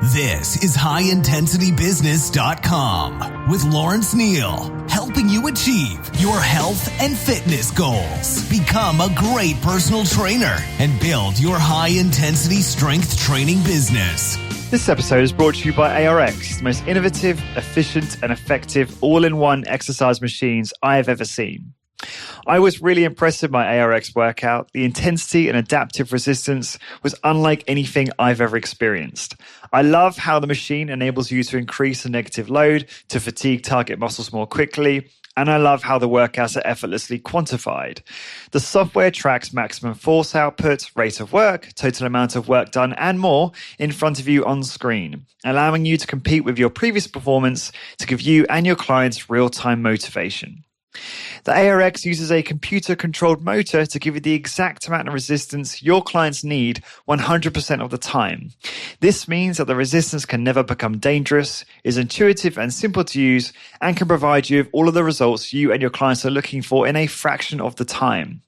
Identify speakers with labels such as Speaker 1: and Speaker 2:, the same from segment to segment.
Speaker 1: This is HighIntensityBusiness.com with Lawrence Neal, helping you achieve your health and fitness goals. Become a great personal trainer and build your high-intensity strength training business.
Speaker 2: This episode is brought to you by ARX, the most innovative, efficient, and effective all-in-one exercise machines I have ever seen. I was really impressed with my ARX workout. The intensity and adaptive resistance was unlike anything I've ever experienced. I love how the machine enables you to increase the negative load to fatigue target muscles more quickly, and I love how the workouts are effortlessly quantified. The software tracks maximum force output, rate of work, total amount of work done, and more in front of you on screen, allowing you to compete with your previous performance to give you and your clients real-time motivation. The ARX uses a computer-controlled motor to give you the exact amount of resistance your clients need 100% of the time. This means that the resistance can never become dangerous, is intuitive and simple to use, and can provide you with all of the results you and your clients are looking for in a fraction of the time.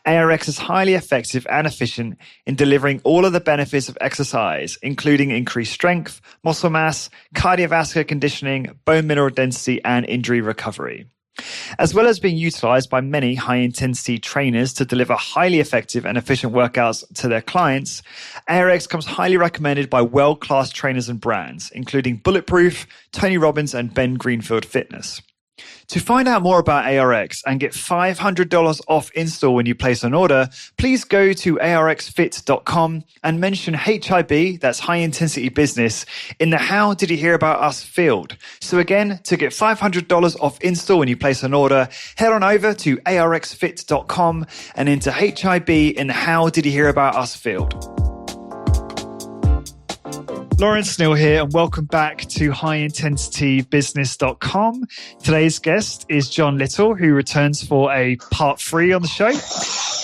Speaker 2: ARX is highly effective and efficient in delivering all of the benefits of exercise, including increased strength, muscle mass, cardiovascular conditioning, bone mineral density, and injury recovery. As well as being utilized by many high-intensity trainers to deliver highly effective and efficient workouts to their clients, ARX comes highly recommended by world-class trainers and brands, including Bulletproof, Tony Robbins, and Ben Greenfield Fitness. To find out more about ARX and get $500 off install when you place an order, please go to arxfit.com and mention HIB, that's High Intensity Business, in the How Did You Hear About Us field. So again, to get $500 off install when you place an order, head on over to arxfit.com and enter HIB in the How Did You Hear About Us field. Lawrence Neal here, and welcome back to HighIntensityBusiness.com. Today's guest is John Little, who returns for a part 3 on the show.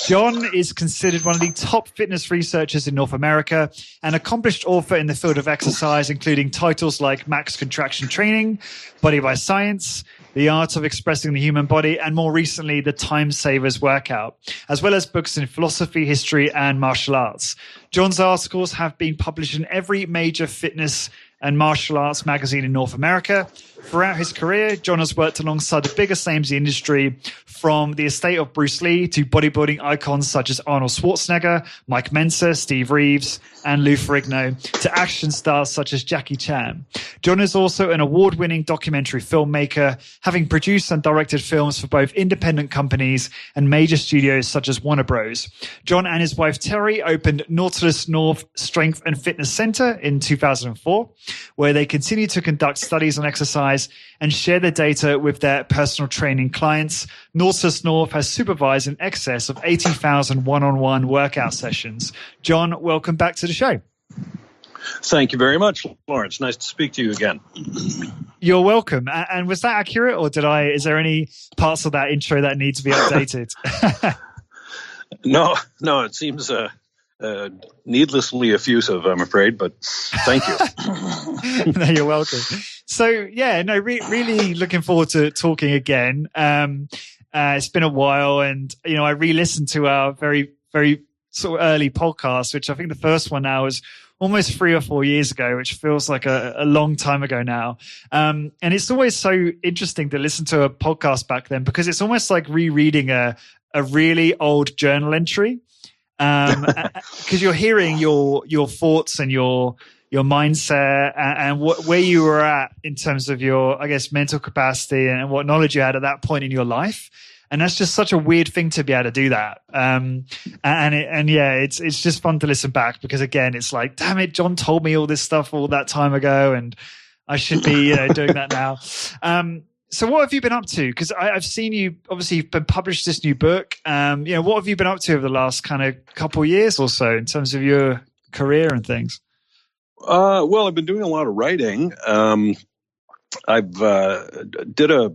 Speaker 2: John is considered one of the top fitness researchers in North America, an accomplished author in the field of exercise, including titles like Max Contraction Training, Body by Science, The Art of Expressing the Human Body, and more recently, The Time Savers Workout, as well as books in philosophy, history, and martial arts. John's articles have been published in every major fitness and martial arts magazine in North America. Throughout his career, John has worked alongside the biggest names in the industry, from the estate of Bruce Lee to bodybuilding icons such as Arnold Schwarzenegger, Mike Mentzer, Steve Reeves, and Lou Ferrigno, to action stars such as Jackie Chan. John is also an award-winning documentary filmmaker, having produced and directed films for both independent companies and major studios such as Warner Bros. John and his wife Terry opened Nautilus North Strength and Fitness Center in 2004, where they continue to conduct studies on exercise and share their data with their personal training clients. Nautilus North has supervised in excess of 80,000 one-on-one workout sessions. John, welcome back to the show.
Speaker 3: Thank you very much, Lawrence. Nice to speak to you again.
Speaker 2: You're welcome. And was that accurate, or is there any parts of that intro that need to be updated?
Speaker 3: No, it seems needlessly effusive, I'm afraid, but thank you.
Speaker 2: No, you're welcome. So, really looking forward to talking again. It's been a while, and, I re-listened to our very, very sort of early podcast, which I think the first one now is almost 3 or 4 years ago, which feels like a long time ago now. And it's always so interesting to listen to a podcast back then, because it's almost like rereading a really old journal entry. Because you're hearing your thoughts and your mindset and where you were at in terms of your, I guess, mental capacity and what knowledge you had at that point in your life. And that's just such a weird thing to be able to do that. It's just fun to listen back, because again, it's like, damn it, John told me all this stuff all that time ago, and I should be, doing that now. So what have you been up to? Because I've seen you, obviously you've been published this new book. What have you been up to over the last kind of couple of years or so in terms of your career and things?
Speaker 3: Well, I've been doing a lot of writing. I've did a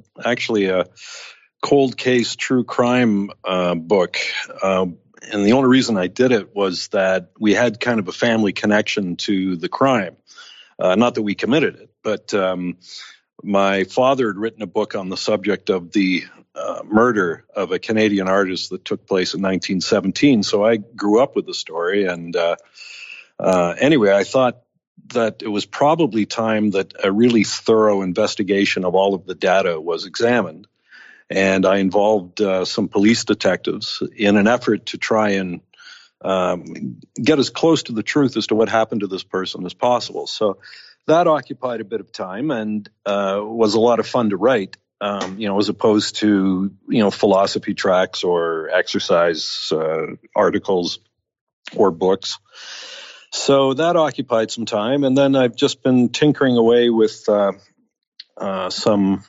Speaker 3: cold case true crime book. And the only reason I did it was that we had kind of a family connection to the crime. Not that we committed it, but my father had written a book on the subject of the murder of a Canadian artist that took place in 1917. So I grew up with the story. And anyway, I thought that it was probably time that a really thorough investigation of all of the data was examined. And I involved some police detectives in an effort to try and get as close to the truth as to what happened to this person as possible. So that occupied a bit of time and was a lot of fun to write, as opposed to, philosophy tracks or exercise articles or books. So that occupied some time. And then I've just been tinkering away with some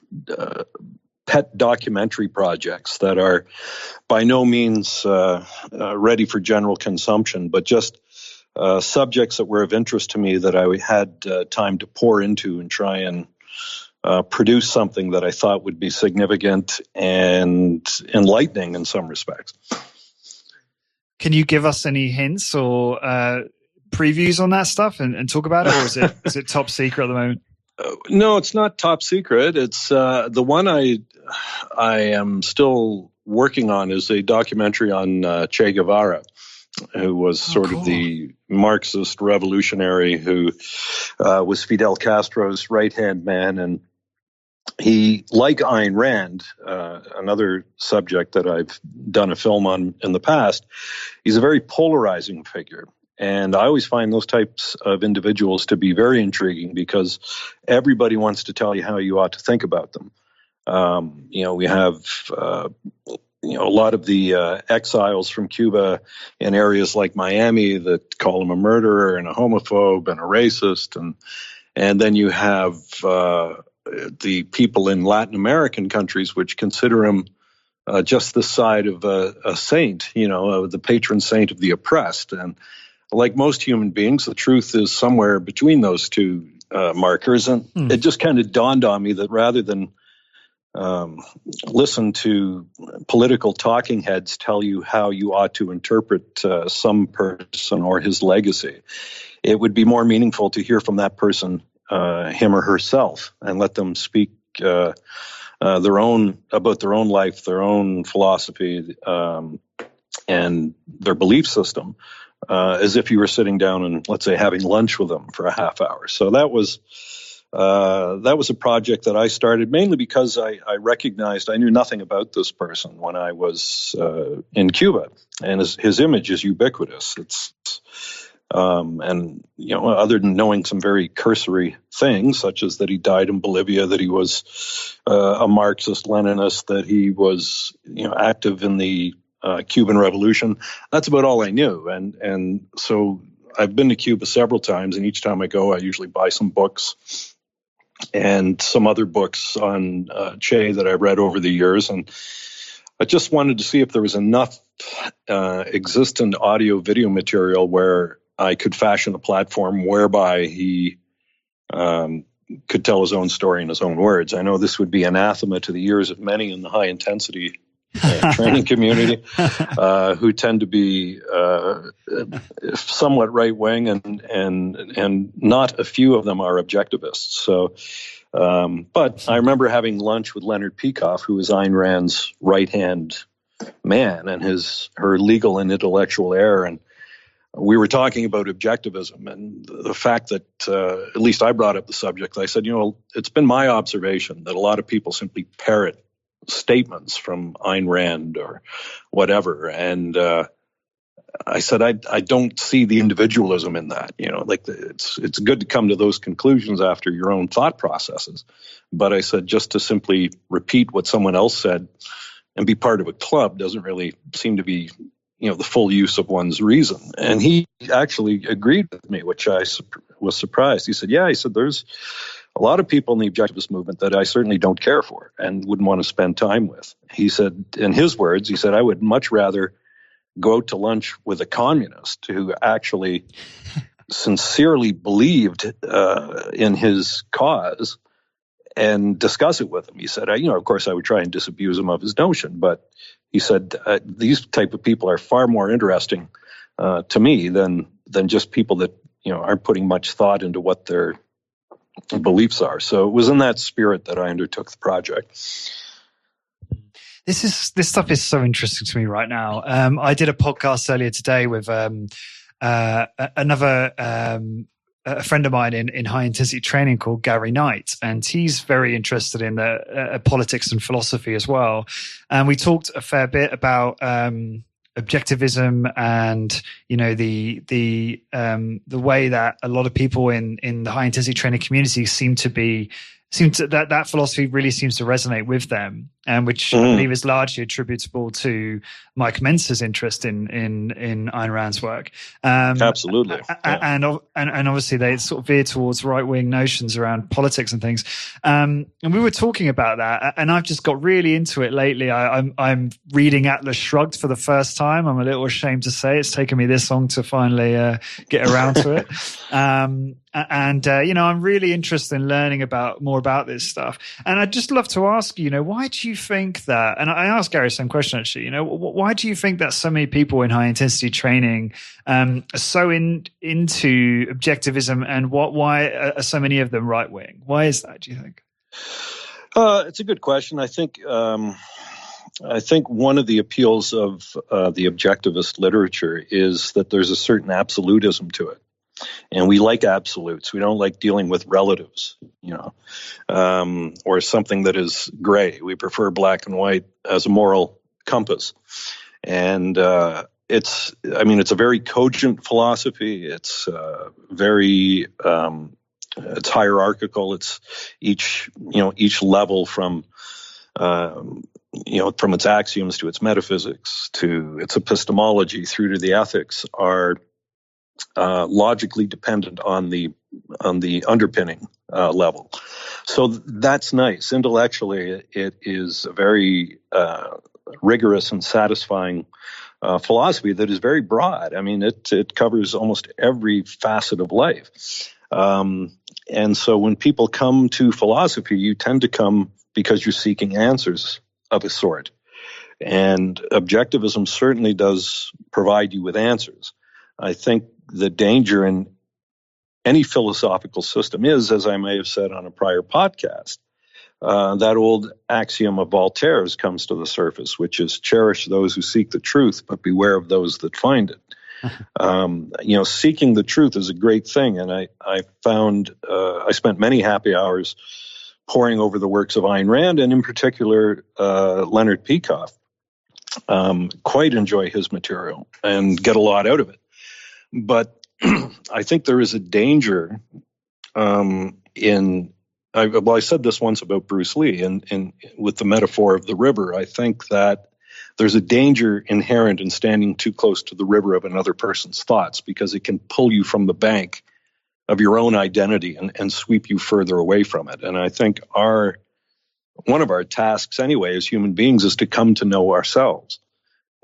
Speaker 3: pet documentary projects that are by no means ready for general consumption, but just subjects that were of interest to me that I had time to pour into and try and produce something that I thought would be significant and enlightening in some respects.
Speaker 2: Can you give us any hints or previews on that stuff and talk about it, or is it top secret at the moment?
Speaker 3: No, it's not top secret. It's the one I am still working on is a documentary on Che Guevara, who was sort of the Marxist revolutionary who was Fidel Castro's right-hand man. And he, like Ayn Rand, another subject that I've done a film on in the past, he's a very polarizing figure. And I always find those types of individuals to be very intriguing because everybody wants to tell you how you ought to think about them. We have, a lot of the exiles from Cuba in areas like Miami that call him a murderer and a homophobe and a racist. And then you have the people in Latin American countries which consider him just the side of a saint, the patron saint of the oppressed. And like most human beings, the truth is somewhere between those two markers. And it just kind of dawned on me that rather than listen to political talking heads tell you how you ought to interpret some person or his legacy, it would be more meaningful to hear from that person, him or herself, and let them speak about their own life, their own philosophy, and their belief system. As if you were sitting down and, let's say, having lunch with them for a half hour. So that was a project that I started mainly because I recognized I knew nothing about this person when I was in Cuba, and his image is ubiquitous. It's other than knowing some very cursory things, such as that he died in Bolivia, that he was a Marxist-Leninist, that he was active in the Cuban Revolution. That's about all I knew. And so I've been to Cuba several times, and each time I go, I usually buy some books and some other books on Che that I read over the years. And I just wanted to see if there was enough existent audio video material where I could fashion a platform whereby he could tell his own story in his own words. I know this would be anathema to the ears of many in the high intensity training community who tend to be somewhat right wing, and not a few of them are objectivists. So, but I remember having lunch with Leonard Peikoff, who was Ayn Rand's right hand man and her legal and intellectual heir, and we were talking about objectivism and the fact that at least I brought up the subject. I said, it's been my observation that a lot of people simply parrot statements from Ayn Rand or whatever. And I said, I don't see the individualism in that. It's good to come to those conclusions after your own thought processes. But I said, just to simply repeat what someone else said and be part of a club doesn't really seem to be, the full use of one's reason. And he actually agreed with me, which I was surprised. He said, there's a lot of people in the objectivist movement that I certainly don't care for and wouldn't want to spend time with. He said, in his words, I would much rather go out to lunch with a communist who actually sincerely believed in his cause and discuss it with him. He said, of course, I would try and disabuse him of his notion, but he said, these type of people are far more interesting to me than just people that, aren't putting much thought into what their beliefs are. So it was in that spirit that I undertook the project.
Speaker 2: This stuff is so interesting to me right now. I did a podcast earlier today with another a friend of mine in high intensity training called Gary Knight, and he's very interested in the politics and philosophy as well. And we talked a fair bit about objectivism and the way that a lot of people in the high intensity training community seem to that philosophy really seems to resonate with them, and which I believe is largely attributable to Mike Mentzer's interest in Ayn Rand's work.
Speaker 3: Absolutely,
Speaker 2: and obviously they sort of veer towards right wing notions around politics and things. And we were talking about that, and I've just got really into it lately. I'm reading Atlas Shrugged for the first time. I'm a little ashamed to say it's taken me this long to finally get around to it. I'm really interested in learning more about this stuff. And I'd just love to ask you, why do you think that, and I asked Gary the same question actually, why do you think that so many people in high intensity training are so into objectivism, and why are so many of them right wing? Why is that, do you think?
Speaker 3: It's a good question. I think one of the appeals of the objectivist literature is that there's a certain absolutism to it. And we like absolutes. We don't like dealing with relatives, or something that is gray. We prefer black and white as a moral compass. And it's a very cogent philosophy. It's very it's hierarchical. It's each level from from its axioms to its metaphysics to its epistemology through to the ethics are logically dependent on the underpinning level. So that's nice. Intellectually, it is a very rigorous and satisfying philosophy that is very broad. I mean, it covers almost every facet of life. And so when people come to philosophy, you tend to come because you're seeking answers of a sort. And objectivism certainly does provide you with answers. I think the danger in any philosophical system is, as I may have said on a prior podcast, that old axiom of Voltaire's comes to the surface, which is cherish those who seek the truth, but beware of those that find it. Seeking the truth is a great thing. And I found I spent many happy hours poring over the works of Ayn Rand, and in particular, Leonard Peikoff. Quite enjoy his material and get a lot out of it. But I think there is a danger I said this once about Bruce Lee, and with the metaphor of the river. I think that there's a danger inherent in standing too close to the river of another person's thoughts, because it can pull you from the bank of your own identity and sweep you further away from it. And I think one of our tasks anyway as human beings is to come to know ourselves.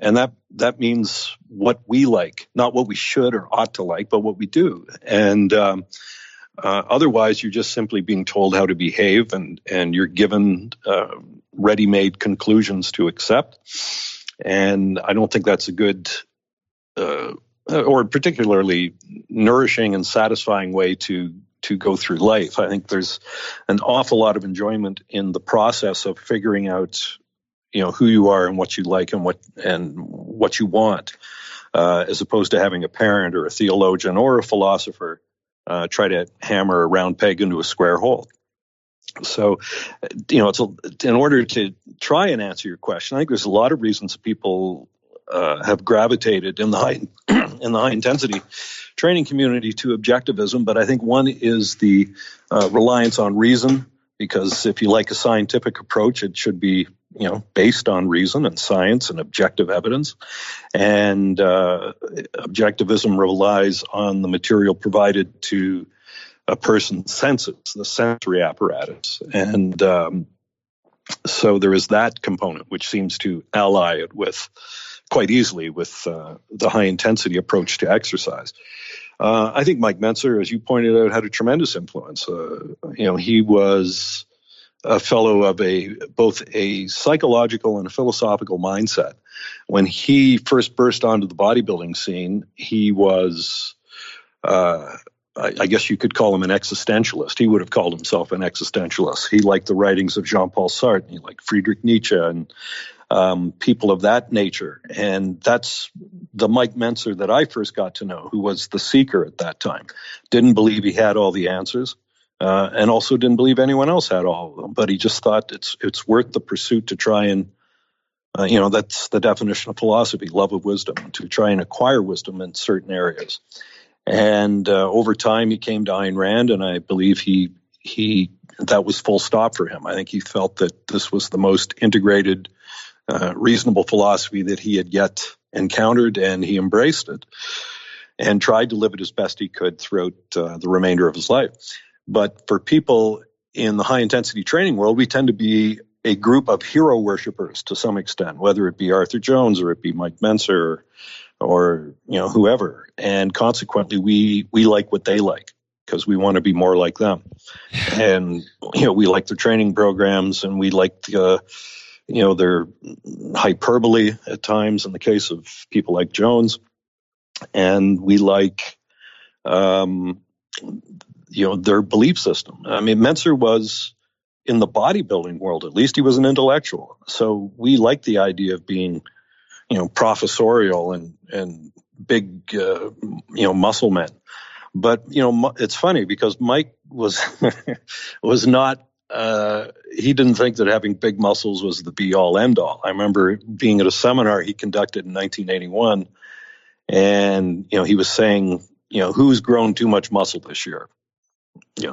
Speaker 3: And that means what we like, not what we should or ought to like, but what we do. And otherwise, you're just simply being told how to behave, and you're given ready-made conclusions to accept. And I don't think that's a good or particularly nourishing and satisfying way to go through life. I think there's an awful lot of enjoyment in the process of figuring out who you are and what you like and what you want, as opposed to having a parent or a theologian or a philosopher try to hammer a round peg into a square hole. So, in order to try and answer your question, I think there's a lot of reasons people have gravitated in the high intensity training community to objectivism, but I think one is the reliance on reason. Because if you like a scientific approach, it should be, based on reason and science and objective evidence. And objectivism relies on the material provided to a person's senses, the sensory apparatus. And so there is that component, which seems to ally it quite easily with the high intensity approach to exercise. I think Mike Mentzer, as you pointed out, had a tremendous influence. He was a fellow of both a psychological and a philosophical mindset. When he first burst onto the bodybuilding scene, he was, I guess you could call him an existentialist. He would have called himself an existentialist. He liked the writings of Jean-Paul Sartre. He liked Friedrich Nietzsche, and people of that nature. And that's the Mike Mentzer that I first got to know, who was the seeker at that time. Didn't believe he had all the answers, and also didn't believe anyone else had all of them. But he just thought it's worth the pursuit to try and, that's the definition of philosophy, love of wisdom, to try and acquire wisdom in certain areas. And over time, he came to Ayn Rand, and I believe he that was full stop for him. I think he felt that this was the most integrated, reasonable philosophy that he had yet encountered, and he embraced it and tried to live it as best he could throughout the remainder of his life. But for people in the high-intensity training world, we tend to be a group of hero worshippers to some extent, whether it be Arthur Jones or it be Mike Mentzer or whoever. And consequently, we like what they like because we want to be more like them. And, we like their training programs, and we like their hyperbole at times in the case of people like Jones. And we like, their belief system. I mean, Mentzer was, in the bodybuilding world, at least, he was an intellectual. So we like the idea of being, professorial and big, muscle men. But, it's funny because Mike was not, he didn't think that having big muscles was the be all end all. I remember being at a seminar he conducted in 1981, and, he was saying, who's grown too much muscle this year?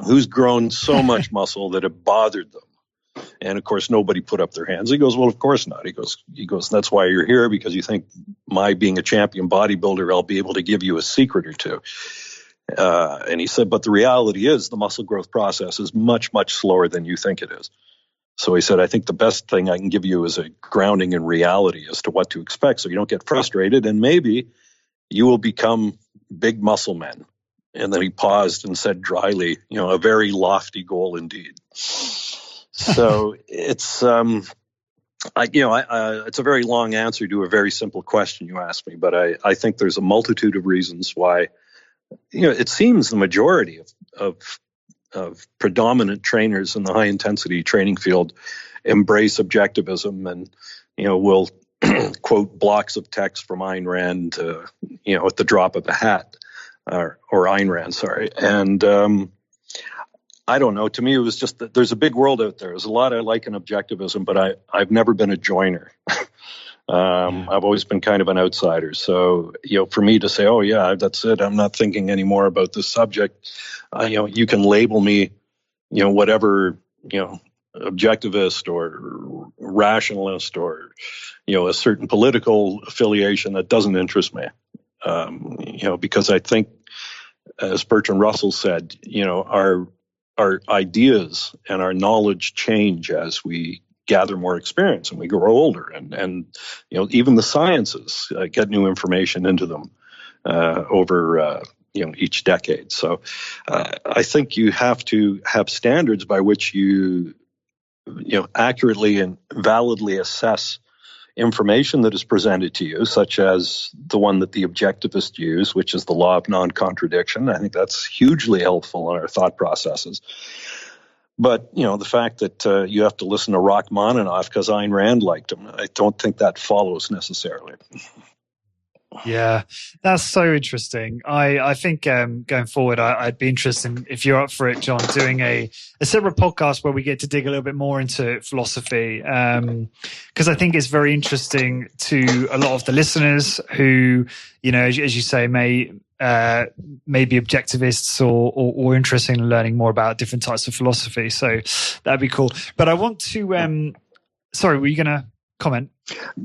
Speaker 3: Who's grown so much muscle that it bothered them? And of course, nobody put up their hands. He goes, well, of course not. He goes, that's why you're here, because you think my being a champion bodybuilder, I'll be able to give you a secret or two. And he said, but the reality is the muscle growth process is much, much slower than you think it is. So he said, I think the best thing I can give you is a grounding in reality as to what to expect, so you don't get frustrated, and maybe you will become big muscle men. And then he paused and said dryly, a very lofty goal indeed. So it's, it's a very long answer to a very simple question you asked me, but I think there's a multitude of reasons why, it seems the majority of predominant trainers in the high intensity training field embrace objectivism and, will quote blocks of text from Ayn Rand, at the drop of a hat. Or Ayn Rand, sorry. And I don't know. To me, it was just that there's a big world out there. There's a lot I like in objectivism, but I've never been a joiner. I've always been kind of an outsider. So, for me to say, oh, yeah, that's it, I'm not thinking anymore about this subject. You can label me, whatever, objectivist or rationalist or, a certain political affiliation, that doesn't interest me. Because I think, as Bertrand Russell said, our ideas and our knowledge change as we gather more experience and we grow older, and even the sciences get new information into them over each decade. So I think you have to have standards by which you accurately and validly assess information that is presented to you, such as the one that the objectivists use, which is the law of non-contradiction. I think that's hugely helpful in our thought processes. But, the fact that you have to listen to Rachmaninoff because Ayn Rand liked him, I don't think that follows necessarily.
Speaker 2: Yeah, that's so interesting. I think going forward, I'd be interested in, if you're up for it, John, doing a separate podcast where we get to dig a little bit more into philosophy, because I think it's very interesting to a lot of the listeners who, as you say, may be objectivists or interested in learning more about different types of philosophy. So that'd be cool. But I want to, sorry, were you going to comment?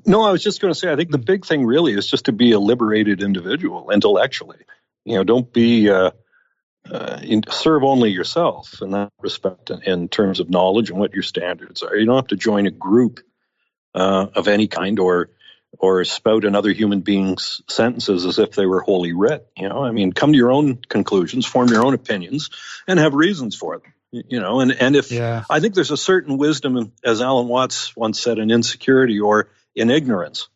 Speaker 3: No, I was just going to say, I think the big thing really is just to be a liberated individual intellectually. Don't be, serve only yourself in that respect in terms of knowledge and what your standards are. You don't have to join a group of any kind or spout another human being's sentences as if they were holy writ. Come to your own conclusions, form your own opinions, and have reasons for them. And if I think there's a certain wisdom, as Alan Watts once said, in insecurity or in ignorance.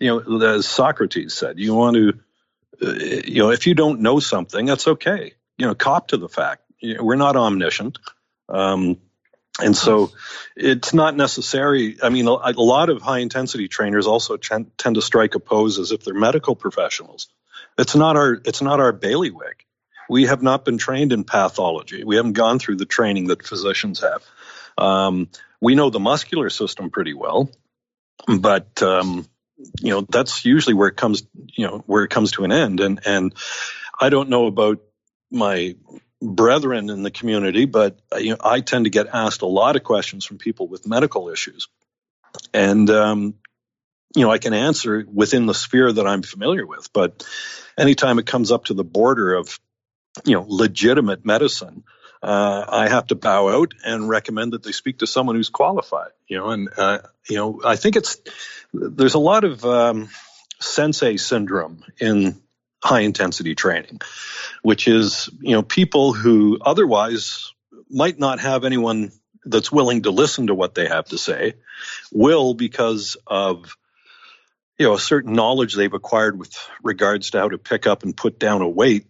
Speaker 3: As Socrates said, you want to, if you don't know something, that's okay. Cop to the fact. We're not omniscient. And so it's not necessary. I mean, a lot of high intensity trainers also tend to strike a pose as if they're medical professionals. It's not our bailiwick. We have not been trained in pathology. We haven't gone through the training that physicians have. We know the muscular system pretty well, but that's usually where it comes to an end. And I don't know about my brethren in the community, but I tend to get asked a lot of questions from people with medical issues, and I can answer within the sphere that I'm familiar with. But anytime it comes up to the border of legitimate medicine, I have to bow out and recommend that they speak to someone who's qualified. I think there's a lot of sensei syndrome in high intensity training, which is, people who otherwise might not have anyone that's willing to listen to what they have to say, will because of, a certain knowledge they've acquired with regards to how to pick up and put down a weight.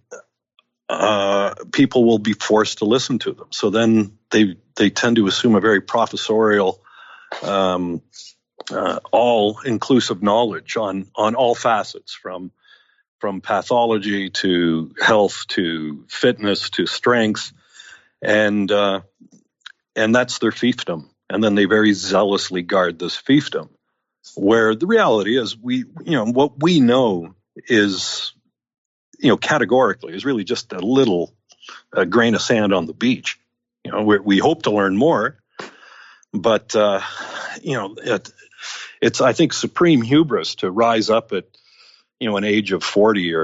Speaker 3: People will be forced to listen to them. So then they tend to assume a very professorial, all-inclusive knowledge on all facets, from pathology to health to fitness to strength, and that's their fiefdom. And then they very zealously guard this fiefdom, where the reality is what we know is, categorically is really just a grain of sand on the beach. We hope to learn more, but it's, I think, supreme hubris to rise up at an age of 40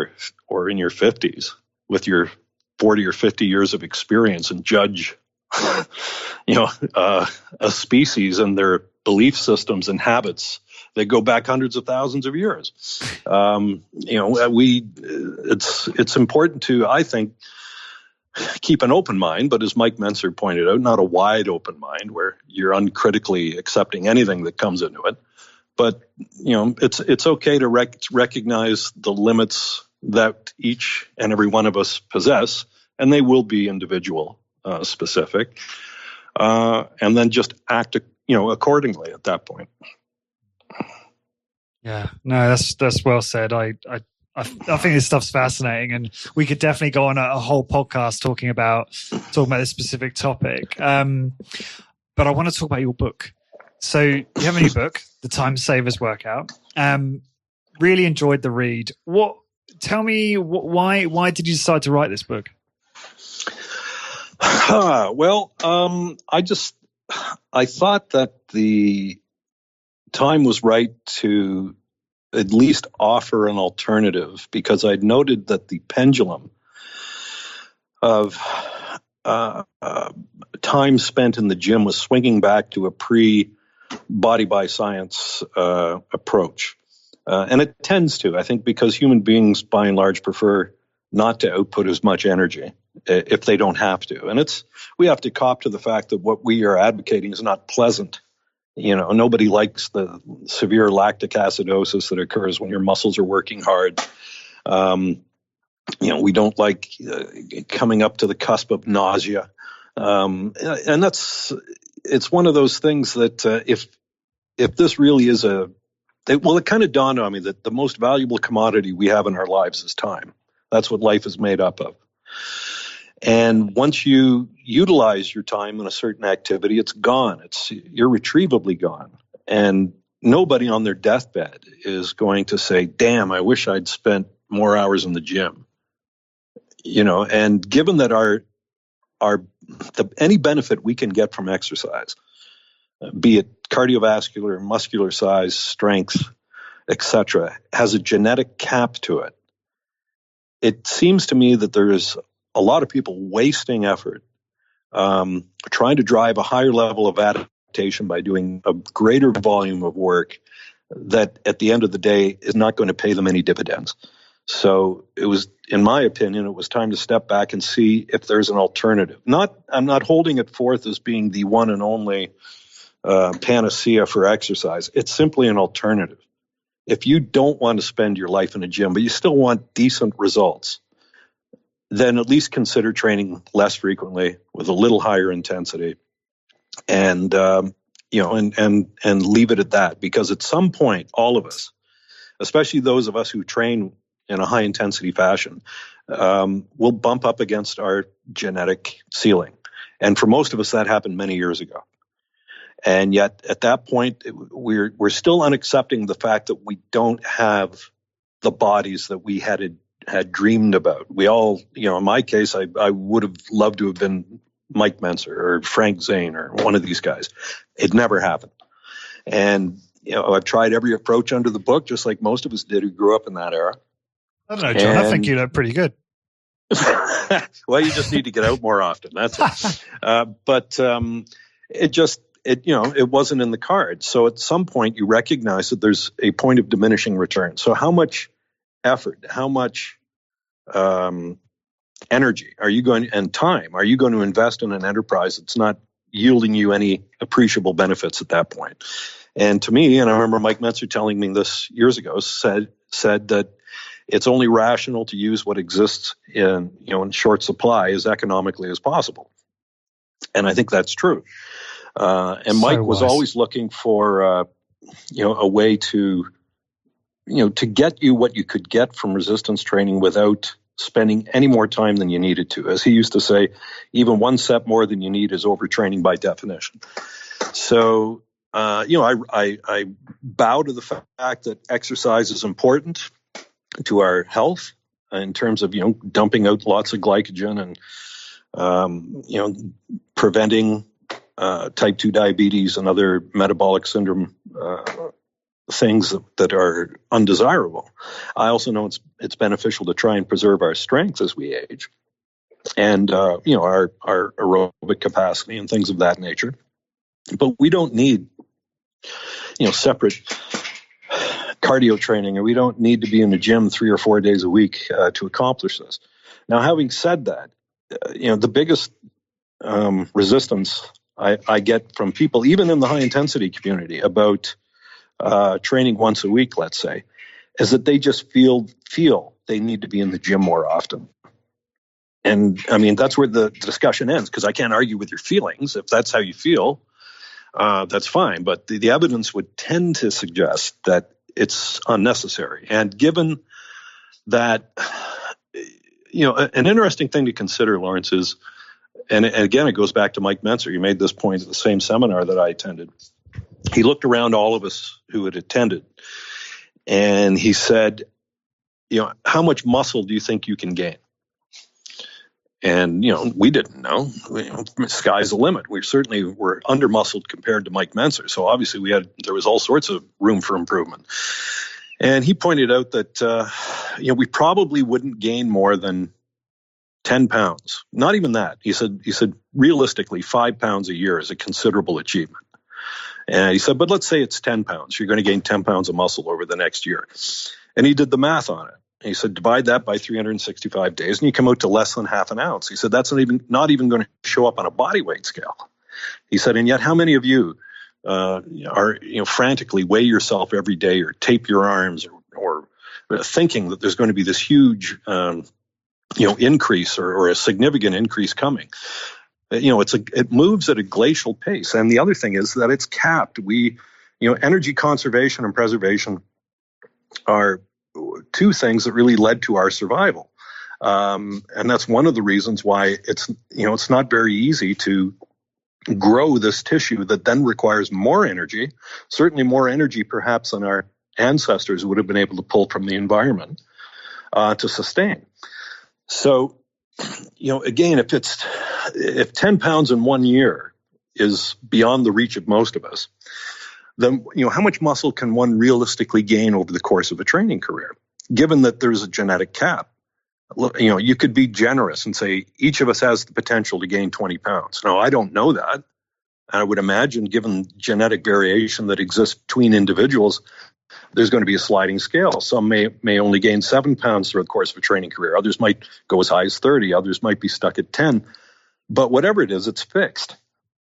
Speaker 3: or in your 50s with your 40 or 50 years of experience and judge a species and their belief systems and habits that go back hundreds of thousands of years. It's important to, I think, keep an open mind, but as Mike Mentzer pointed out, not a wide open mind where you're uncritically accepting anything that comes into it. But it's okay to recognize the limits that each and every one of us possess, and they will be individual specific, and then just act accordingly at that point.
Speaker 2: Yeah, no, that's well said. I think this stuff's fascinating, and we could definitely go on a whole podcast talking about this specific topic. But I want to talk about your book. So you have a new book, The Time Savers Workout. Really enjoyed the read. Tell me why did you decide to write this book?
Speaker 3: Well, I thought that the time was right to at least offer an alternative, because I'd noted that the pendulum of time spent in the gym was swinging back to a pre-body by science approach. And it tends to, I think, because human beings by and large prefer not to output as much energy if they don't have to. And we have to cop to the fact that what we are advocating is not pleasant. Nobody likes the severe lactic acidosis that occurs when your muscles are working hard. We don't like coming up to the cusp of nausea. And it's one of those things that if this really is it kind of dawned on me that the most valuable commodity we have in our lives is time. That's what life is made up of. And once you utilize your time in a certain activity, it's gone. It's irretrievably gone. And nobody on their deathbed is going to say, damn, I wish I'd spent more hours in the gym. And given that any benefit we can get from exercise, be it cardiovascular, muscular size, strength, etc., has a genetic cap to it, it seems to me that there is a lot of people wasting effort trying to drive a higher level of adaptation by doing a greater volume of work that at the end of the day is not going to pay them any dividends. So in my opinion, it was time to step back and see if there's an alternative. I'm not holding it forth as being the one and only panacea for exercise. It's simply an alternative. If you don't want to spend your life in a gym, but you still want decent results, then at least consider training less frequently with a little higher intensity and and leave it at that. Because at some point, all of us, especially those of us who train in a high intensity fashion, will bump up against our genetic ceiling. And for most of us, that happened many years ago. And yet, at that point, we're still unaccepting the fact that we don't have the bodies that we had dreamed about. We all, in my case, I would have loved to have been Mike Mentzer or Frank Zane or one of these guys. It never happened. And I've tried every approach under the book, just like most of us did who grew up in that era.
Speaker 2: I don't know, John. I think you look pretty good.
Speaker 3: Well, you just need to get out more often. That's it. It wasn't in the cards. So at some point, you recognize that there's a point of diminishing return. So how much effort, how much energy are you going, and time are you going to invest in an enterprise that's not yielding you any appreciable benefits at that point? And to me, and I remember Mike Mentzer telling me this years ago, said that it's only rational to use what exists in short supply as economically as possible. And I think that's true. And Mike was always looking for, a way to get you what you could get from resistance training without spending any more time than you needed to. As he used to say, even one set more than you need is overtraining by definition. So, I bow to the fact that exercise is important to our health in terms of, dumping out lots of glycogen and, preventing type 2 diabetes and other metabolic syndrome things that are undesirable. I also know it's beneficial to try and preserve our strength as we age, and our aerobic capacity and things of that nature. But we don't need separate cardio training, or we don't need to be in the gym 3 or 4 days a week to accomplish this. Now, having said that, the biggest resistance I get from people, even in the high intensity community, about training once a week, let's say, is that they just feel they need to be in the gym more often. And I mean, that's where the discussion ends, because I can't argue with your feelings. If that's how you feel, that's fine. But the evidence would tend to suggest that it's unnecessary. And given that, an interesting thing to consider, Lawrence, is, and again, it goes back to Mike Mentzer. He made this point at the same seminar that I attended. He looked around all of us who had attended, and he said, how much muscle do you think you can gain? And, we didn't know. Sky's the limit. We certainly were under-muscled compared to Mike Mentzer. So obviously there was all sorts of room for improvement. And he pointed out that, we probably wouldn't gain more than 10 pounds. Not even that. He said, realistically, 5 pounds a year is a considerable achievement. And he said, but let's say it's 10 pounds. You're going to gain 10 pounds of muscle over the next year. And he did the math on it. And he said, divide that by 365 days, and you come out to less than half an ounce. He said, that's not even going to show up on a body weight scale. He said, and yet how many of you are frantically weigh yourself every day or tape your arms or thinking that there's going to be this huge increase or a significant increase coming? It moves at a glacial pace. And the other thing is that it's capped. Energy conservation and preservation are two things that really led to our survival. And that's one of the reasons why it's not very easy to grow this tissue that then requires more energy, certainly more energy perhaps than our ancestors would have been able to pull from the environment to sustain. So, again, if 10 pounds in 1 year is beyond the reach of most of us, then, how much muscle can one realistically gain over the course of a training career? Given that there's a genetic cap, you could be generous and say each of us has the potential to gain 20 pounds. Now, I don't know that. I would imagine, given genetic variation that exists between individuals, there's going to be a sliding scale. Some may only gain 7 pounds through the course of a training career. Others might go as high as 30. Others might be stuck at 10. But whatever it is, it's fixed.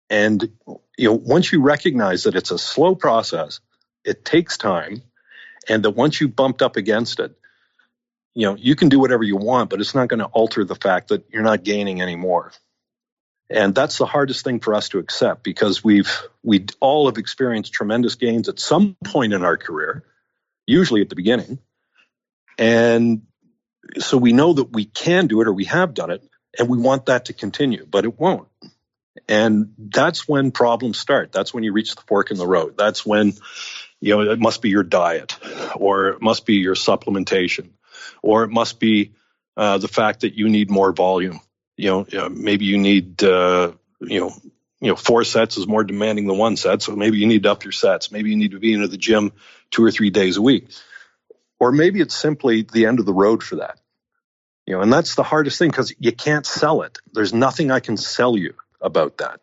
Speaker 3: And once you recognize that it's a slow process, it takes time, and that once you bumped up against it, you can do whatever you want, but it's not going to alter the fact that you're not gaining any more. And that's the hardest thing for us to accept, because we all have experienced tremendous gains at some point in our career, usually at the beginning. And so we know that we can do it, or we have done it, and we want that to continue, but it won't. And that's when problems start. That's when you reach the fork in the road. That's when, it must be your diet, or it must be your supplementation, or it must be the fact that you need more volume. Maybe you need, 4 sets is more demanding than 1 set. So maybe you need to up your sets. Maybe you need to be into the gym 2 or 3 days a week. Or maybe it's simply the end of the road for that. And that's the hardest thing, because you can't sell it. There's nothing I can sell you about that.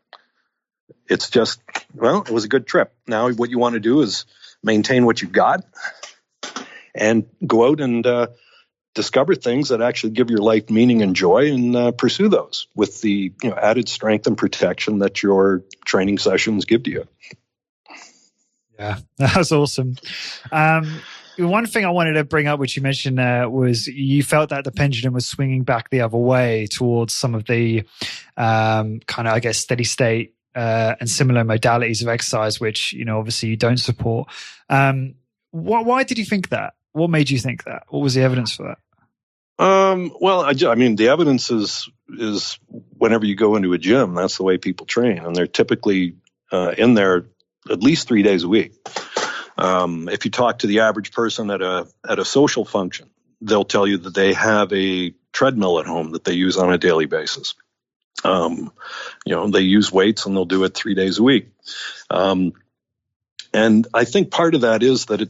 Speaker 3: It's just, it was a good trip. Now what you want to do is maintain what you've got and go out and discover things that actually give your life meaning and joy, and pursue those with the added strength and protection that your training sessions give to you.
Speaker 2: Yeah, that was awesome. One thing I wanted to bring up, which you mentioned was you felt that the pendulum was swinging back the other way towards some of the kind of, I guess, steady state and similar modalities of exercise, which, obviously you don't support. Why did you think that? What made you think that? What was the evidence for that?
Speaker 3: The evidence is whenever you go into a gym, that's the way people train, and they're typically in there at least 3 days a week. If you talk to the average person at a social function, they'll tell you that they have a treadmill at home that they use on a daily basis. They use weights, and they'll do it 3 days a week. And I think part of that is that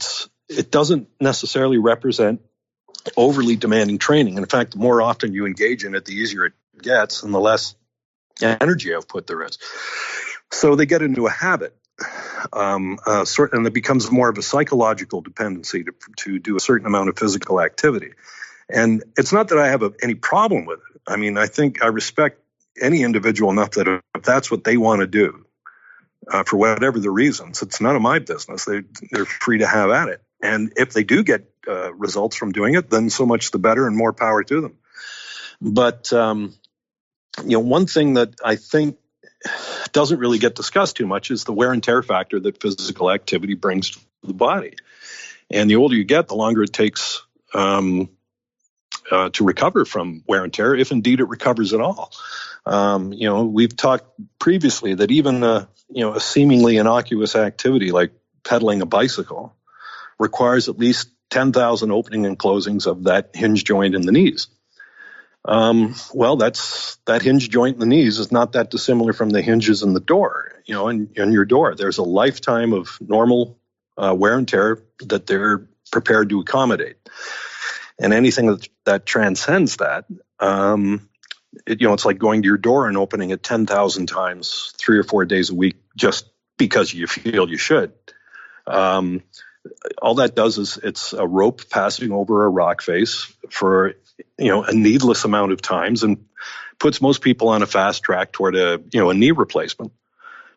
Speaker 3: it doesn't necessarily represent overly demanding training. In fact, the more often you engage in it, the easier it gets, and the less energy output there is. So they get into a habit. And it becomes more of a psychological dependency to do a certain amount of physical activity. And it's not that I have any problem with it. I mean, I think I respect any individual enough that if that's what they want to do, for whatever the reasons, it's none of my business. They're free to have at it. And if they do get results from doing it, then so much the better, and more power to them. But, one thing that I think doesn't really get discussed too much is the wear and tear factor that physical activity brings to the body. And the older you get, the longer it takes to recover from wear and tear, if indeed it recovers at all. We've talked previously that even a seemingly innocuous activity like pedaling a bicycle requires at least 10,000 opening and closings of that hinge joint in the knees. That hinge joint in the knees is not that dissimilar from the hinges in the door, in your door. There's a lifetime of normal wear and tear that they're prepared to accommodate. And anything that transcends that, it's like going to your door and opening it 10,000 times, 3 or 4 days a week, just because you feel you should. All that does is it's a rope passing over a rock face for a needless amount of times, and puts most people on a fast track toward a knee replacement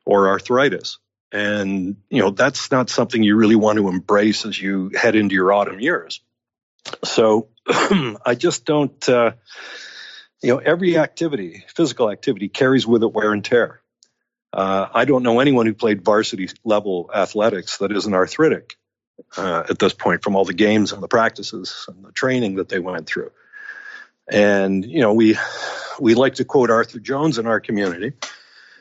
Speaker 3: or arthritis. And that's not something you really want to embrace as you head into your autumn years. So I just don't. Every activity, physical activity, carries with it wear and tear. I don't know anyone who played varsity level athletics that isn't arthritic at this point, from all the games and the practices and the training that they went through. And, we like to quote Arthur Jones in our community,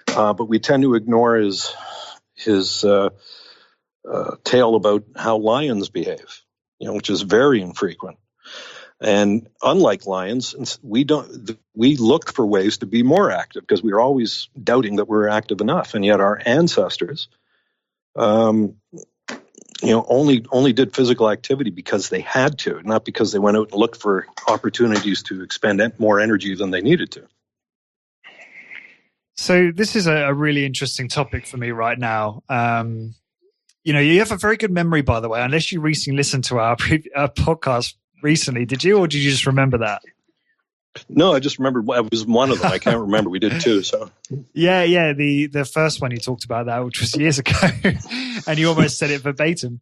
Speaker 3: but we tend to ignore his tale about how lions behave, which is very infrequent. And unlike lions, we look for ways to be more active, because we're always doubting that we're active enough. And yet our ancestors, only did physical activity because they had to, not because they went out and looked for opportunities to expend more energy than they needed to.
Speaker 2: So this is a really interesting topic for me right now. You have a very good memory, by the way, unless you recently listened to our podcast recently. Did you, or did you just remember that?
Speaker 3: No, I just remembered it was one of them. I can't remember. We did two. So
Speaker 2: yeah. The first one you talked about that, which was years ago, and you almost said it verbatim.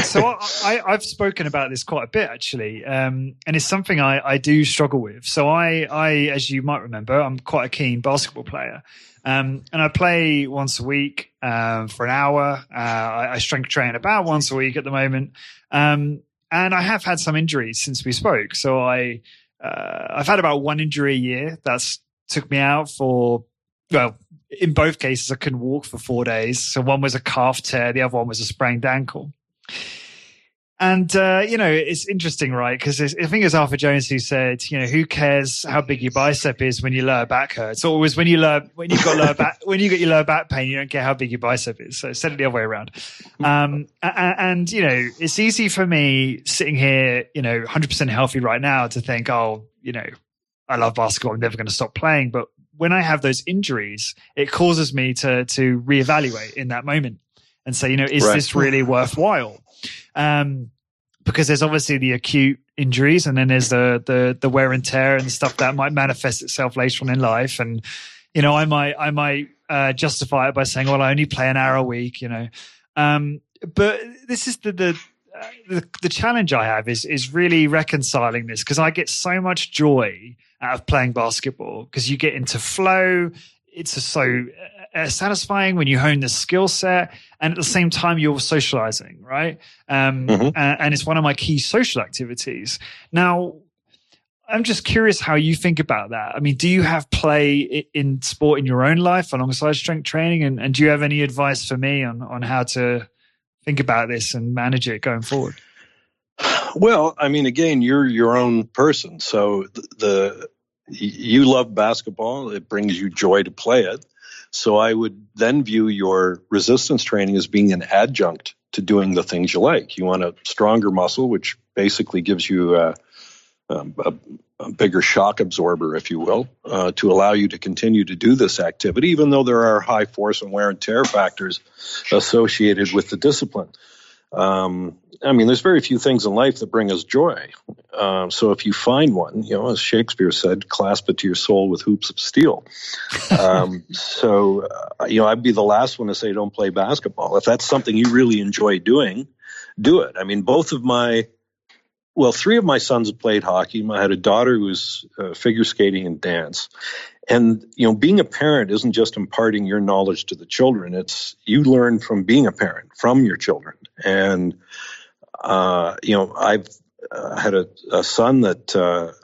Speaker 2: So I've spoken about this quite a bit actually, and it's something I do struggle with. So I, as you might remember, I'm quite a keen basketball player, and I play once a week for an hour. I strength train about once a week at the moment, and I have had some injuries since we spoke. So I've had about one injury a year. That's took me out for, well, in both cases, I couldn't walk for 4 days. So one was a calf tear. The other one was a sprained ankle. And, it's interesting, right? Because I think it was Arthur Jones who said, who cares how big your bicep is when your lower back hurts? Or always when you get your lower back pain, you don't care how big your bicep is. So said it the other way around. And it's easy for me sitting here, 100% healthy right now to think, I love basketball. I'm never going to stop playing. But when I have those injuries, it causes me to reevaluate in that moment and say, is this really worthwhile? Because there's obviously the acute injuries, and then there's the wear and tear and stuff that might manifest itself later on in life. And I might justify it by saying, well, I only play an hour a week. But this is the challenge I have is really reconciling this, because I get so much joy out of playing basketball because you get into flow. It's so satisfying when you hone the skill set, and at the same time you're socializing, right? And it's one of my key social activities. Now, I'm just curious how you think about that. I mean, do you have play in sport in your own life alongside strength training? And do you have any advice for me on how to think about this and manage it going forward?
Speaker 3: Well, I mean, again, you're your own person. So you love basketball. It brings you joy to play it. So I would then view your resistance training as being an adjunct to doing the things you like. You want a stronger muscle, which basically gives you a bigger shock absorber, if you will, to allow you to continue to do this activity, even though there are high force and wear and tear factors associated with the discipline. I mean, there's very few things in life that bring us joy. So if you find one, as Shakespeare said, clasp it to your soul with hoops of steel. I'd be the last one to say don't play basketball. If that's something you really enjoy doing, do it. I mean, three of my sons have played hockey. I had a daughter who was figure skating and dance. And, being a parent isn't just imparting your knowledge to the children. It's you learn from being a parent, from your children. And, I've had a son that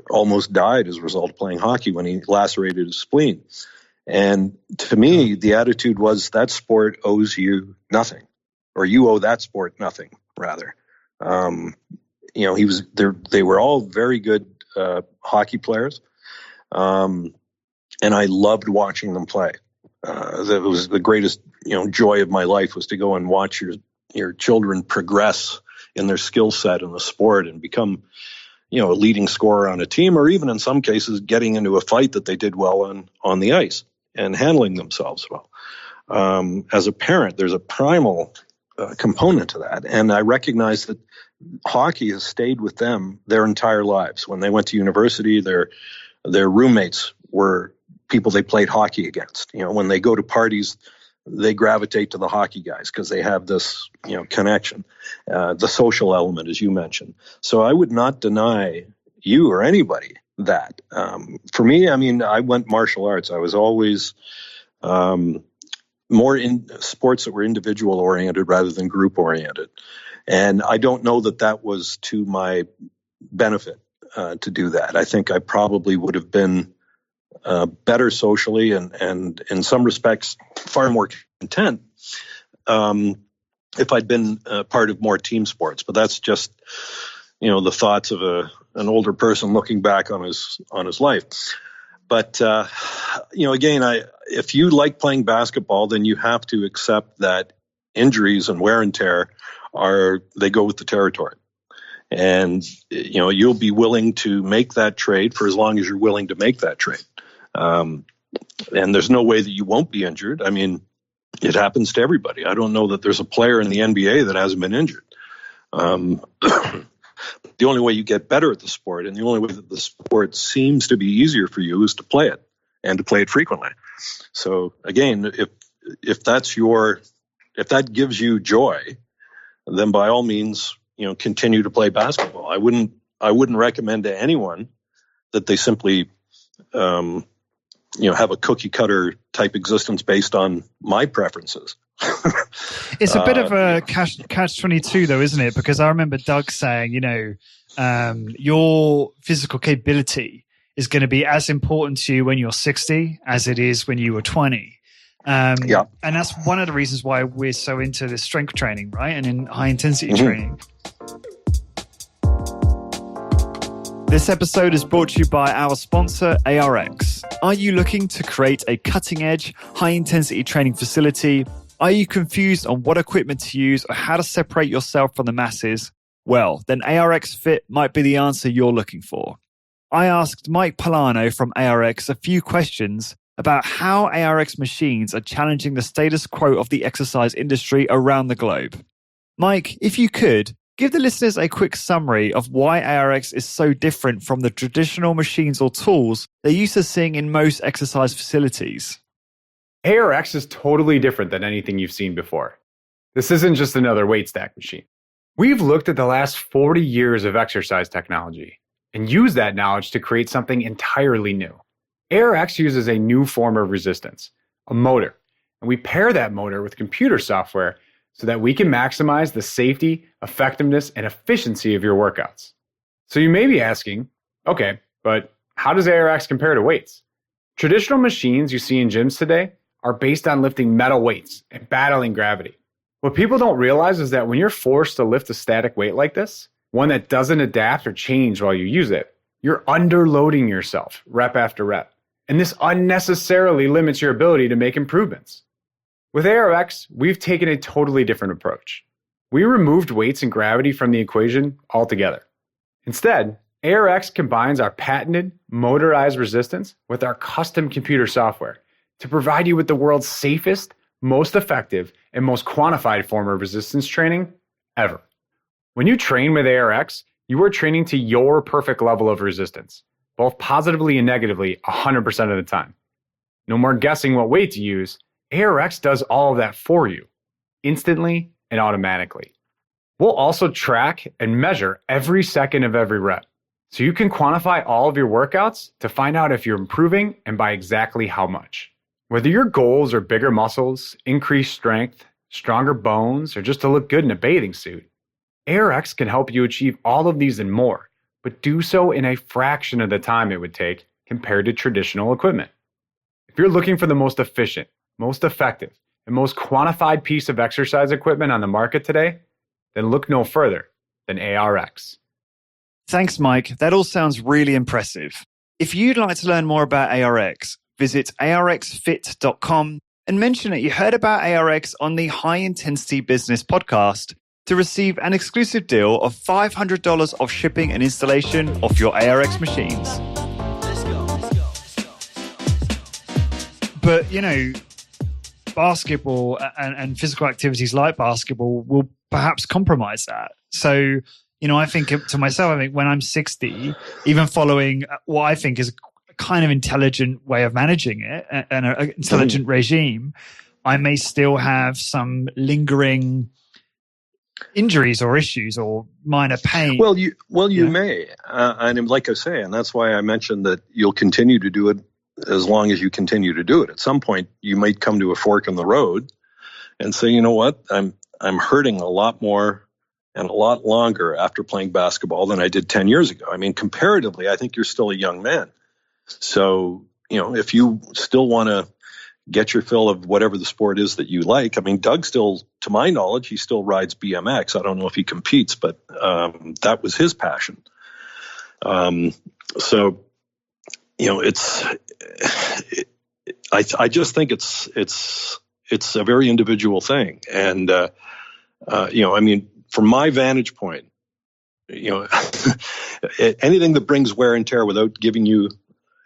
Speaker 3: almost died as a result of playing hockey when he lacerated his spleen. And to me, the attitude was that sport owes you nothing, or you owe that sport nothing, rather. He was there. They were all very good hockey players. And I loved watching them play. That was the greatest, joy of my life, was to go and watch your children progress in their skill set in the sport and become, a leading scorer on a team, or even in some cases getting into a fight that they did well on the ice and handling themselves well. As a parent, there's a primal component to that. And I recognize that hockey has stayed with them their entire lives. When they went to university, their roommates were people they played hockey against. When they go to parties, they gravitate to the hockey guys because they have this, connection, the social element, as you mentioned. So I would not deny you or anybody that. For me, I mean, I went martial arts. I was always more in sports that were individual oriented rather than group oriented. And I don't know that was to my benefit to do that. I think I probably would have been better socially and in some respects far more content if I'd been part of more team sports. But that's just the thoughts of an older person looking back on his life. But again, if you like playing basketball, then you have to accept that injuries and wear and tear they go with the territory. And you'll be willing to make that trade for as long as you're willing to make that trade. And there's no way that you won't be injured. I mean, it happens to everybody. I don't know that there's a player in the NBA that hasn't been injured. The only way you get better at the sport, and the only way that the sport seems to be easier for you, is to play it, and to play it frequently. So again, if that gives you joy, then by all means, continue to play basketball. I wouldn't recommend to anyone that they simply have a cookie cutter type existence based on my preferences.
Speaker 2: It's a bit of a catch-22 though, isn't it? Because I remember Doug saying, your physical capability is going to be as important to you when you're 60 as it is when you were 20. And that's one of the reasons why we're so into this strength training, right? And in high intensity training. This episode is brought to you by our sponsor, ARX. Are you looking to create a cutting-edge, high-intensity training facility? Are you confused on what equipment to use or how to separate yourself from the masses? Well, then ARX Fit might be the answer you're looking for. I asked Mike Polano from ARX a few questions about how ARX machines are challenging the status quo of the exercise industry around the globe. Mike, if you could, give the listeners a quick summary of why ARX is so different from the traditional machines or tools they're used to seeing in most exercise facilities.
Speaker 4: ARX is totally different than anything you've seen before. This isn't just another weight stack machine. We've looked at the last 40 years of exercise technology and used that knowledge to create something entirely new. ARX uses a new form of resistance, a motor, and we pair that motor with computer software so that we can maximize the safety, effectiveness, and efficiency of your workouts. So you may be asking, okay, but how does ARX compare to weights? Traditional machines you see in gyms today are based on lifting metal weights and battling gravity. What people don't realize is that when you're forced to lift a static weight like this, one that doesn't adapt or change while you use it, you're underloading yourself rep after rep. And this unnecessarily limits your ability to make improvements. With ARX, we've taken a totally different approach. We removed weights and gravity from the equation altogether. Instead, ARX combines our patented motorized resistance with our custom computer software to provide you with the world's safest, most effective, and most quantified form of resistance training ever. When you train with ARX, you are training to your perfect level of resistance, both positively and negatively 100% of the time. No more guessing what weight to use. ARX does all of that for you, instantly and automatically. We'll also track and measure every second of every rep, so you can quantify all of your workouts to find out if you're improving and by exactly how much. Whether your goals are bigger muscles, increased strength, stronger bones, or just to look good in a bathing suit, ARX can help you achieve all of these and more, but do so in a fraction of the time it would take compared to traditional equipment. If you're looking for the most efficient, most effective, and most quantified piece of exercise equipment on the market today, then look no further than ARX.
Speaker 2: Thanks, Mike. That all sounds really impressive. If you'd like to learn more about ARX, visit arxfit.com and mention that you heard about ARX on the High Intensity Business podcast to receive an exclusive deal of $500 off shipping and installation of your ARX machines. But, basketball and physical activities like basketball will perhaps compromise that. So, I think to myself, when I'm 60, even following what I think is a kind of intelligent way of managing it and an intelligent regime, I may still have some lingering injuries or issues or minor pain.
Speaker 3: Well, you may. And like I say, and that's why I mentioned that you'll continue to do it as long as you continue to do it. At some point, you might come to a fork in the road and say, you know what, I'm hurting a lot more and a lot longer after playing basketball than I did 10 years ago. I mean, comparatively, I think you're still a young man. So, if you still want to get your fill of whatever the sport is that you like, I mean, Doug still, to my knowledge, he still rides BMX. I don't know if he competes, but that was his passion. I just think it's a very individual thing. And, from my vantage point, anything that brings wear and tear without giving you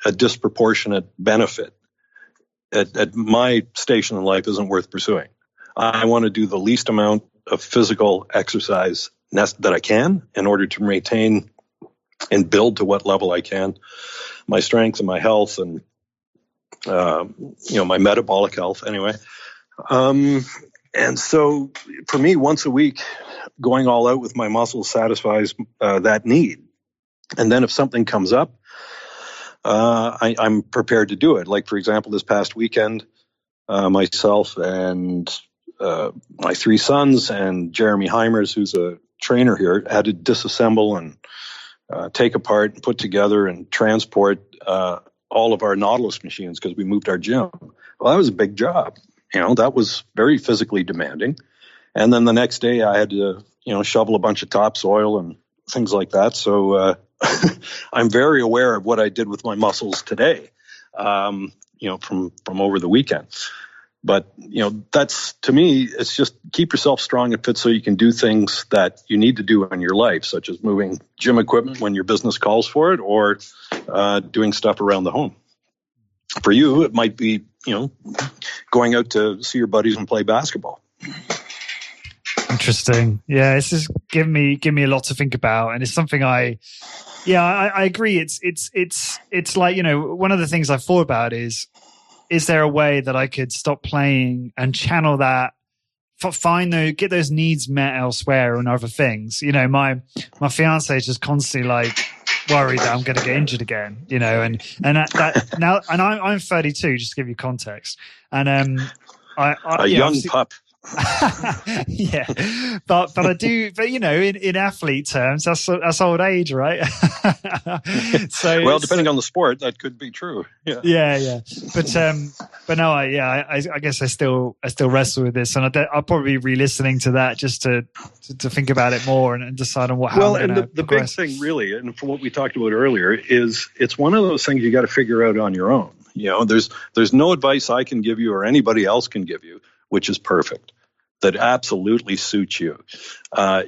Speaker 3: a disproportionate benefit at my station in life isn't worth pursuing. I want to do the least amount of physical exercise that I can in order to maintain and build to what level I can my strength and my health and my metabolic health anyway. And so for me, once a week, going all out with my muscles satisfies that need. And then if something comes up, I'm prepared to do it. Like, for example, this past weekend, myself and my 3 sons and Jeremy Heimers, who's a trainer here, had to disassemble and take apart and put together and transport all of our Nautilus machines because we moved our gym. Well, that was a big job. That was very physically demanding. And then the next day I had to, shovel a bunch of topsoil and things like that. So I'm very aware of what I did with my muscles today, from over the weekend. But, that's, to me, it's just keep yourself strong and fit so you can do things that you need to do in your life, such as moving gym equipment when your business calls for it, or doing stuff around the home. For you, it might be, going out to see your buddies and play basketball.
Speaker 2: Interesting. Yeah, this is give me a lot to think about, and it's something I agree. It's like, one of the things I thought about is there a way that I could stop playing and channel that, get those needs met elsewhere and other things. My fiance is just constantly like worried that I'm going to get injured again, and that now, and I'm 32, just to give you context, and
Speaker 3: a young pup.
Speaker 2: Yeah, but I do, but in athlete terms, that's old age, right? So
Speaker 3: well, depending on the sport, that could be true.
Speaker 2: Yeah. But no, I guess I still wrestle with this, and I'll probably be re-listening to that just to think about it more and decide on how.
Speaker 3: Well, and the big thing, really, and from what we talked about earlier, is it's one of those things you got to figure out on your own. There's no advice I can give you or anybody else can give you which is perfect, that absolutely suits you.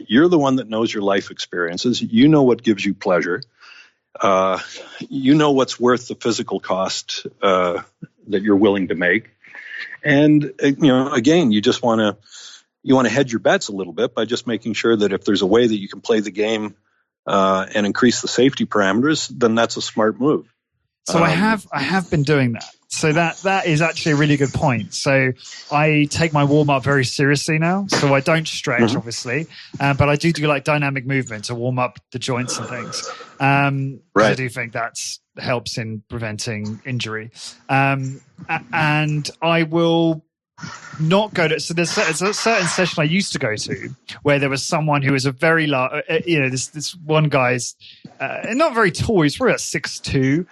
Speaker 3: You're the one that knows your life experiences. You know what gives you pleasure. You know what's worth the physical cost that you're willing to make. And, again, you just want to hedge your bets a little bit by just making sure that if there's a way that you can play the game and increase the safety parameters, then that's a smart move.
Speaker 2: So I have been doing that. So that is actually a really good point. So I take my warm up very seriously now. So I don't stretch, obviously, but I do like dynamic movement to warm up the joints and things. Right. I do think that helps in preventing injury. And I will not go to. So there's a certain session I used to go to where there was someone who was a very large. This one guy's not very tall. He's probably at 6'2".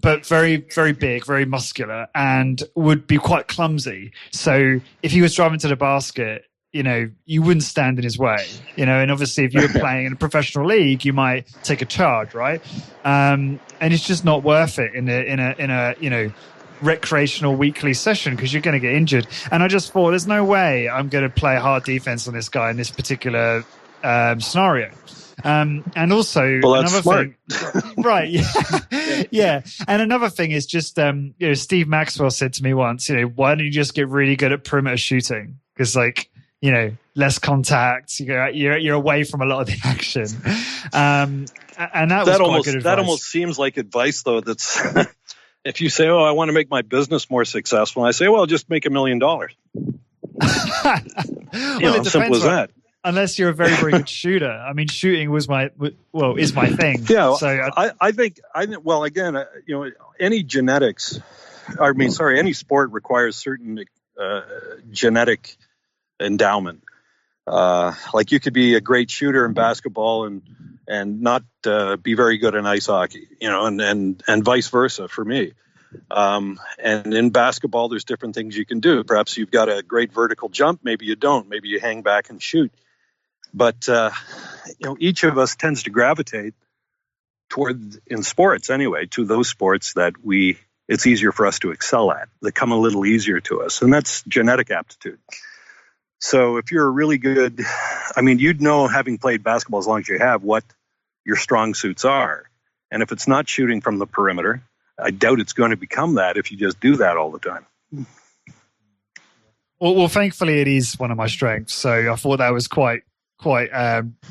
Speaker 2: But very, very big, very muscular, and would be quite clumsy. So if he was driving to the basket, you wouldn't stand in his way, and obviously if you're playing in a professional league, you might take a charge, right? And it's just not worth it in a recreational weekly session because you're going to get injured. And I just thought, there's no way I'm going to play hard defense on this guy in this particular scenario. And also,
Speaker 3: well, that's
Speaker 2: another
Speaker 3: smart.
Speaker 2: thing, right? Yeah. And another thing is just, Steve Maxwell said to me once, why don't you just get really good at perimeter shooting? Because, less contact, you're away from a lot of the action. And that was quite good advice.
Speaker 3: That almost seems like advice, though. That's if you say, "Oh, I want to make my business more successful," I say, "Well, just make $1 million." Simple as that.
Speaker 2: Unless you're a very, very good shooter. I mean, shooting is my thing.
Speaker 3: Yeah.
Speaker 2: So
Speaker 3: I think, again, any sport requires certain genetic endowment. Like you could be a great shooter in basketball and not be very good in ice hockey, and vice versa for me. And in basketball, there's different things you can do. Perhaps you've got a great vertical jump. Maybe you don't. Maybe you hang back and shoot. But, each of us tends to gravitate toward, in sports anyway, to those sports that it's easier for us to excel at, that come a little easier to us. And that's genetic aptitude. So if you're really good, you'd know, having played basketball as long as you have, what your strong suits are. And if it's not shooting from the perimeter, I doubt it's going to become that if you just do that all the time.
Speaker 2: Well, thankfully it is one of my strengths. So I thought that was quite quite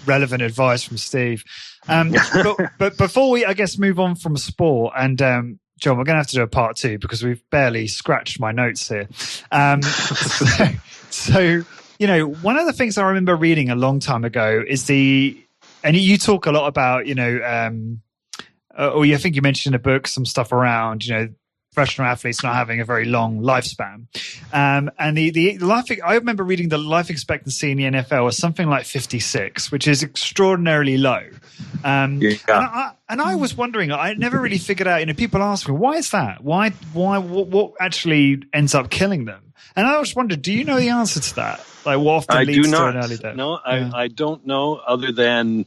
Speaker 2: relevant advice from Steve. But before we, I guess, move on from sport, and John, we're going to have to do a part 2 because we've barely scratched my notes here. So, you know, one of the things I remember reading a long time ago is and you talk a lot about, you know, or I think you mentioned in a book some stuff around, you know, professional athletes not having a very long lifespan. And the life, I remember reading the life expectancy in the NFL was something like 56, which is extraordinarily low. And I was wondering, I never really figured out, you know, people ask me, why is that? What actually ends up killing them? And I just wondered, do you know the answer to that? Like what often leads to an early death?
Speaker 3: No, I don't know, other than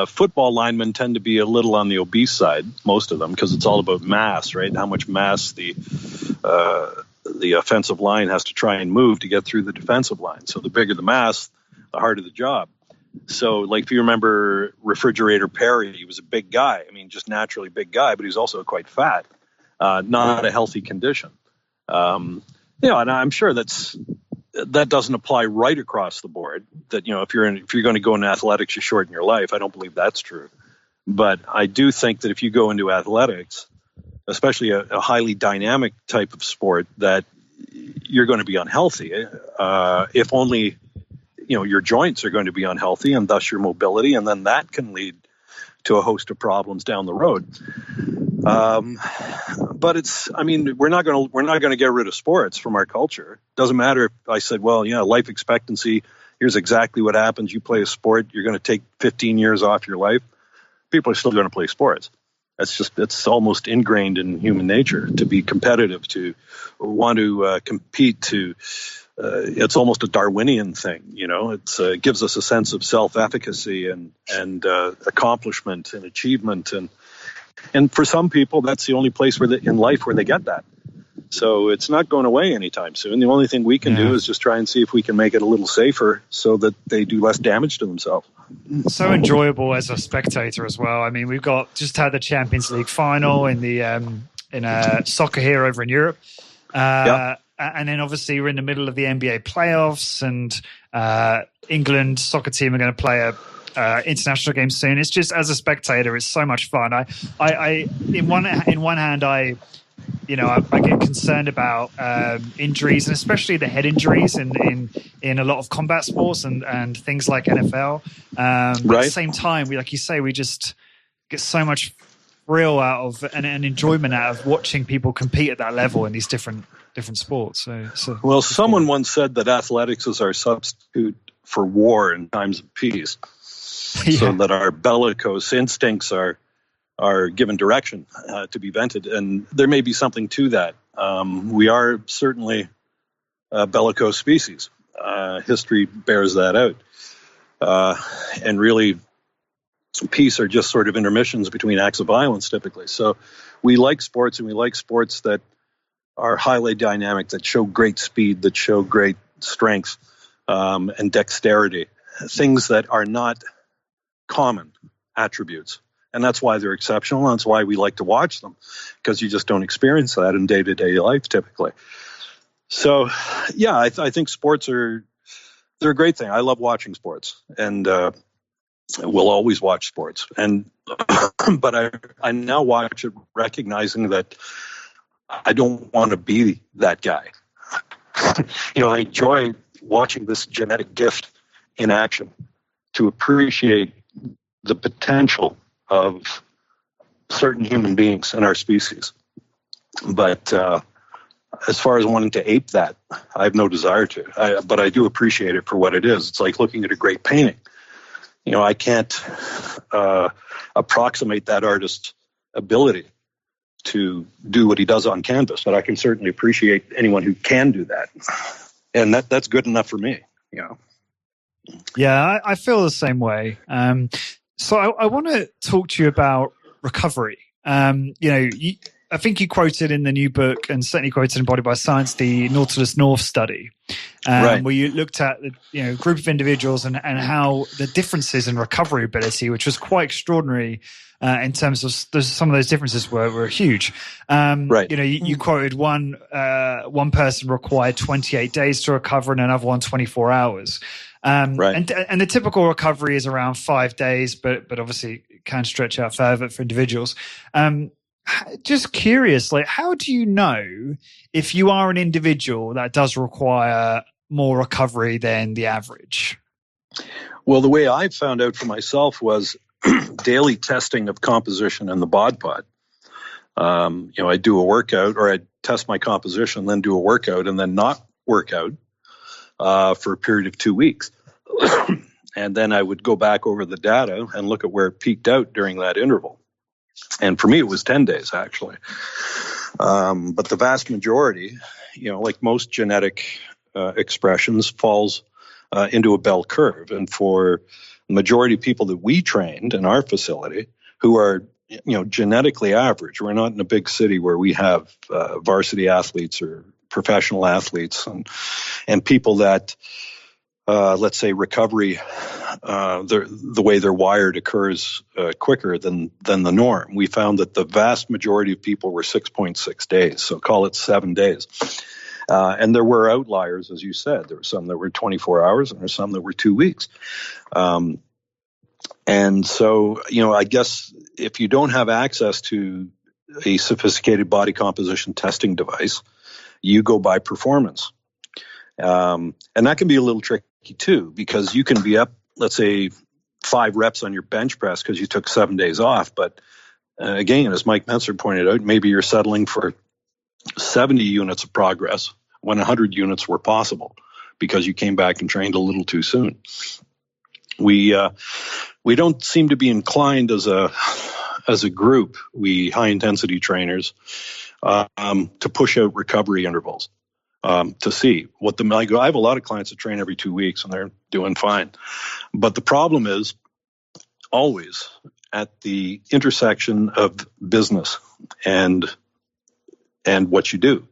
Speaker 3: football linemen tend to be a little on the obese side, most of them, because it's all about mass, right? How much mass the offensive line has to try and move to get through the defensive line. So the bigger the mass, the harder the job. So, like, if you remember Refrigerator Perry, he was a big guy. I mean, just naturally big guy, but he's also quite fat, not a healthy condition. You know, and I'm sure that doesn't apply right across the board. That, you know, if you're going to go into athletics, you shorten your life. I don't believe that's true. But I do think that if you go into athletics, especially a highly dynamic type of sport, that you're going to be unhealthy. If only, you know, your joints are going to be unhealthy, and thus your mobility, and then that can lead to a host of problems down the road. But we're not going to get rid of sports from our culture. Doesn't matter if I said, well, yeah, life expectancy, here's exactly what happens. You play a sport, you're going to take 15 years off your life. People are still going to play sports. It's almost ingrained in human nature to be competitive, to want to compete, it's almost a Darwinian thing, you know. It gives us a sense of self-efficacy and accomplishment and achievement, and for some people, that's the only place in life where they get that. So it's not going away anytime soon. The only thing we can do is just try and see if we can make it a little safer so that they do less damage to themselves.
Speaker 2: So enjoyable as a spectator as well. I mean, we've just had the Champions League final in soccer here over in Europe. And then obviously we're in the middle of the NBA playoffs, and England soccer team are going to play a international game soon. It's just, as a spectator, it's so much fun. I in one hand, I get concerned about injuries, and especially the head injuries in a lot of combat sports and things like NFL. Right. At the same time, like you say, we just get so much thrill out of and enjoyment out of watching people compete at that level in these different sports. So
Speaker 3: someone once said that athletics is our substitute for war in times of peace. So that our bellicose instincts are given direction to be vented, and there may be something to that. We are certainly a bellicose species. History bears that out, and really, peace are just sort of intermissions between acts of violence, typically. So we like sports, and we like sports that are highly dynamic, that show great speed, that show great strength and dexterity, things that are not common attributes. And that's why they're exceptional. And that's why we like to watch them, because you just don't experience that in day-to-day life typically. So, yeah, I think sports they're a great thing. I love watching sports, and we'll always watch sports. And but I now watch it recognizing that I don't want to be that guy. I enjoy watching this genetic gift in action, to appreciate the potential of certain human beings in our species. But as far as wanting to ape that, I have no desire to. But I do appreciate it for what it is. It's like looking at a great painting. I can't approximate that artist's ability to do what he does on canvas, but I can certainly appreciate anyone who can do that. And that's good enough for me,
Speaker 2: Yeah, I feel the same way. So I want to talk to you about recovery. I think you quoted in the new book, and certainly quoted in Body by Science, the Nautilus North study, where you looked at the group of individuals and how the differences in recovery ability, which was quite extraordinary in terms of some of those differences were huge. You quoted one person required 28 days to recover, and another one 24 hours.
Speaker 3: Right.
Speaker 2: And the typical recovery is around 5 days, but obviously it can stretch out further for individuals. Just curious, like, how do you know if you are an individual that does require more recovery than the average?
Speaker 3: Well, the way I found out for myself was daily testing of composition in the bod pod. I do a workout, or I test my composition, then do a workout, and then not work out for a period of 2 weeks. And then I would go back over the data and look at where it peaked out during that interval. And for me, it was 10 days, actually. But the vast majority, like most genetic expressions, falls into a bell curve. And for the majority of people that we trained in our facility who are, genetically average, we're not in a big city where we have varsity athletes or professional athletes and people that, let's say, recovery, the way they're wired occurs quicker than the norm. We found that the vast majority of people were 6.6 days, so call it 7 days. And there were outliers, as you said. There were some that were 24 hours, and there were some that were 2 weeks. And so, I guess if you don't have access to a sophisticated body composition testing device, you go by performance. And that can be a little tricky too, because you can be up, let's say, 5 reps on your bench press because you took 7 days off. But again, as Mike Mentzer pointed out, maybe you're settling for 70 units of progress when 100 units were possible because you came back and trained a little too soon. We don't seem to be inclined as a group, we high intensity trainers, to push out recovery intervals. To see what I have a lot of clients that train every 2 weeks and they're doing fine. But the problem is always at the intersection of business and what you do.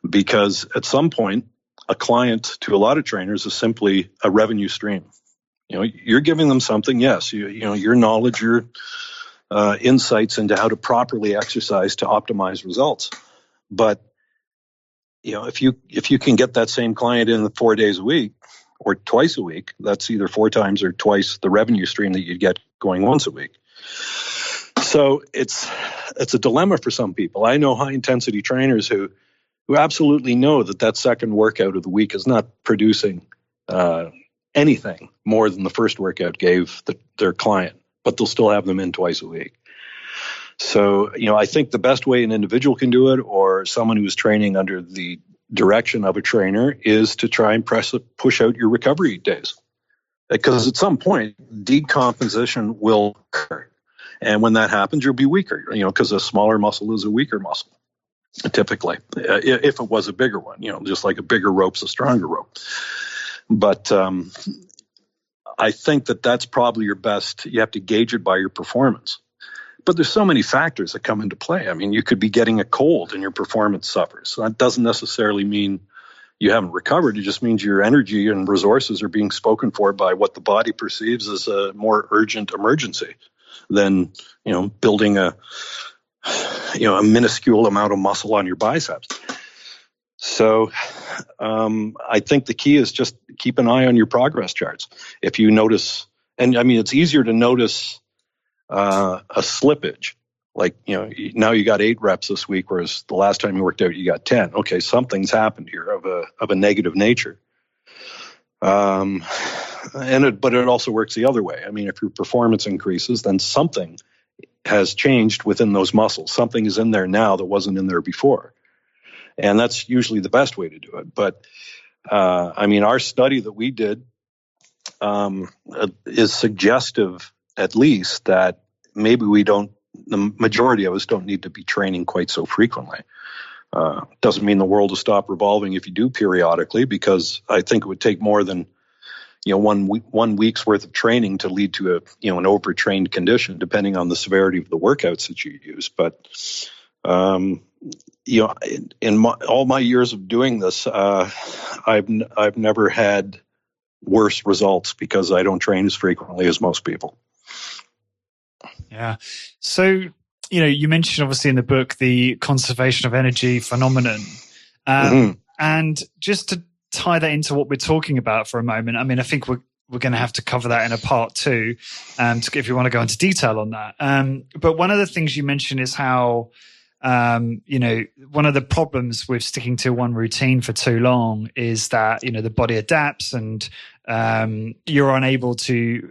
Speaker 3: Because at some point, a client to a lot of trainers is simply a revenue stream. You're giving them something, yes, your knowledge, your insights into how to properly exercise to optimize results. But if you can get that same client in 4 days a week or twice a week, that's either 4 times or twice the revenue stream that you'd get going once a week. So it's a dilemma for some people. I know high intensity trainers who absolutely know that second workout of the week is not producing anything more than the first workout gave their client, but they'll still have them in twice a week. So, I think the best way an individual can do it, or someone who's training under the direction of a trainer, is to try and push out your recovery days. Because at some point, decomposition will occur. And when that happens, you'll be weaker, because a smaller muscle is a weaker muscle, typically, if it was a bigger one, just like a bigger rope's a stronger rope. But I think that's probably your best. You have to gauge it by your performance. But there's so many factors that come into play. I mean, you could be getting a cold and your performance suffers. So that doesn't necessarily mean you haven't recovered. It just means your energy and resources are being spoken for by what the body perceives as a more urgent emergency than, building a minuscule amount of muscle on your biceps. So I think the key is just keep an eye on your progress charts. If you notice, and I mean, it's easier to notice a slippage, like, now you got 8 reps this week, whereas the last time you worked out, you got 10. Okay, something's happened here of a negative nature. But it also works the other way. I mean, if your performance increases, then something has changed within those muscles. Something is in there now that wasn't in there before. And that's usually the best way to do it. But, our study that we did is suggestive, at least, that maybe the majority of us don't need to be training quite so frequently. Doesn't mean the world will stop revolving if you do periodically, because I think it would take more than 1 week's worth of training to lead to an overtrained condition, depending on the severity of the workouts that you use. But in all my years of doing this, I've never had worse results because I don't train as frequently as most people.
Speaker 2: Yeah. So, you mentioned obviously in the book the conservation of energy phenomenon. And just to tie that into what we're talking about for a moment, I mean, I think we're going to have to cover that in a part 2, if you want to go into detail on that. But one of the things you mentioned is how, one of the problems with sticking to one routine for too long is that, the body adapts and you're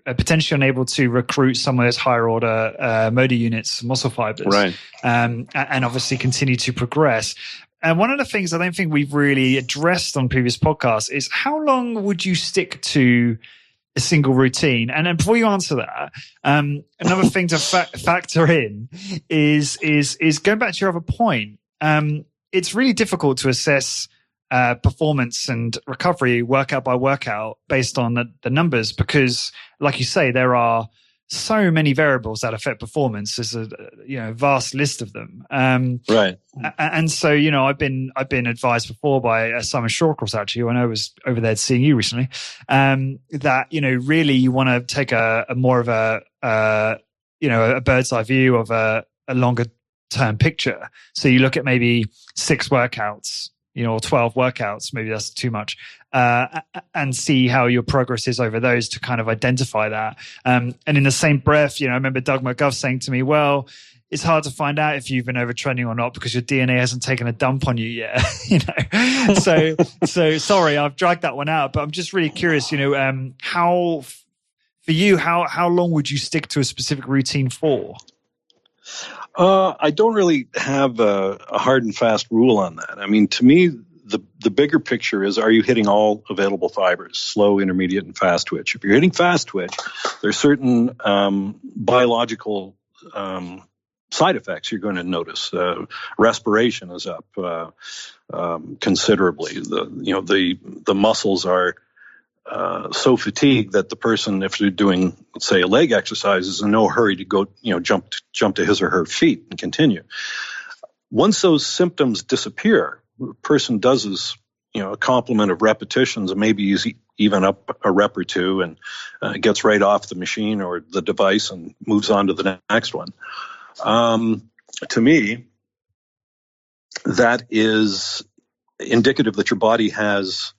Speaker 2: potentially unable to recruit some of those higher order motor units, muscle fibers,
Speaker 3: Right.
Speaker 2: And obviously continue to progress. And one of the things I don't think we've really addressed on previous podcasts is how long would you stick to a single routine? And then before you answer that, another thing to factor in is going back to your other point. It's really difficult to assess performance and recovery workout by workout based on the numbers, because, like you say, there are so many variables that affect performance. There's a vast list of them.
Speaker 3: Right.
Speaker 2: And so, I've been advised before by Simon Shawcross, actually, who I know was over there seeing you recently, that, really you want to take a more of a bird's eye view of a longer term picture. So you look at maybe 6 workouts, or 12 workouts, maybe that's too much, and see how your progress is over those to kind of identify that. And in the same breath, I remember Doug McGuff saying to me, well, it's hard to find out if you've been overtraining or not because your DNA hasn't taken a dump on you yet. So sorry, I've dragged that one out, but I'm just really curious, how long would you stick to a specific routine for?
Speaker 3: I don't really have a hard and fast rule on that. I mean, to me, the bigger picture is, are you hitting all available fibers, slow, intermediate, and fast twitch? If you're hitting fast twitch, there's certain biological side effects you're going to notice. Respiration is up considerably. The muscles are so fatigued that the person, if they're doing, let's say, a leg exercise, is in no hurry to go, jump to his or her feet and continue. Once those symptoms disappear, the person does his, a complement of repetitions, and maybe he's even up a rep or two and gets right off the machine or the device and moves on to the next one. To me, that is indicative that your body has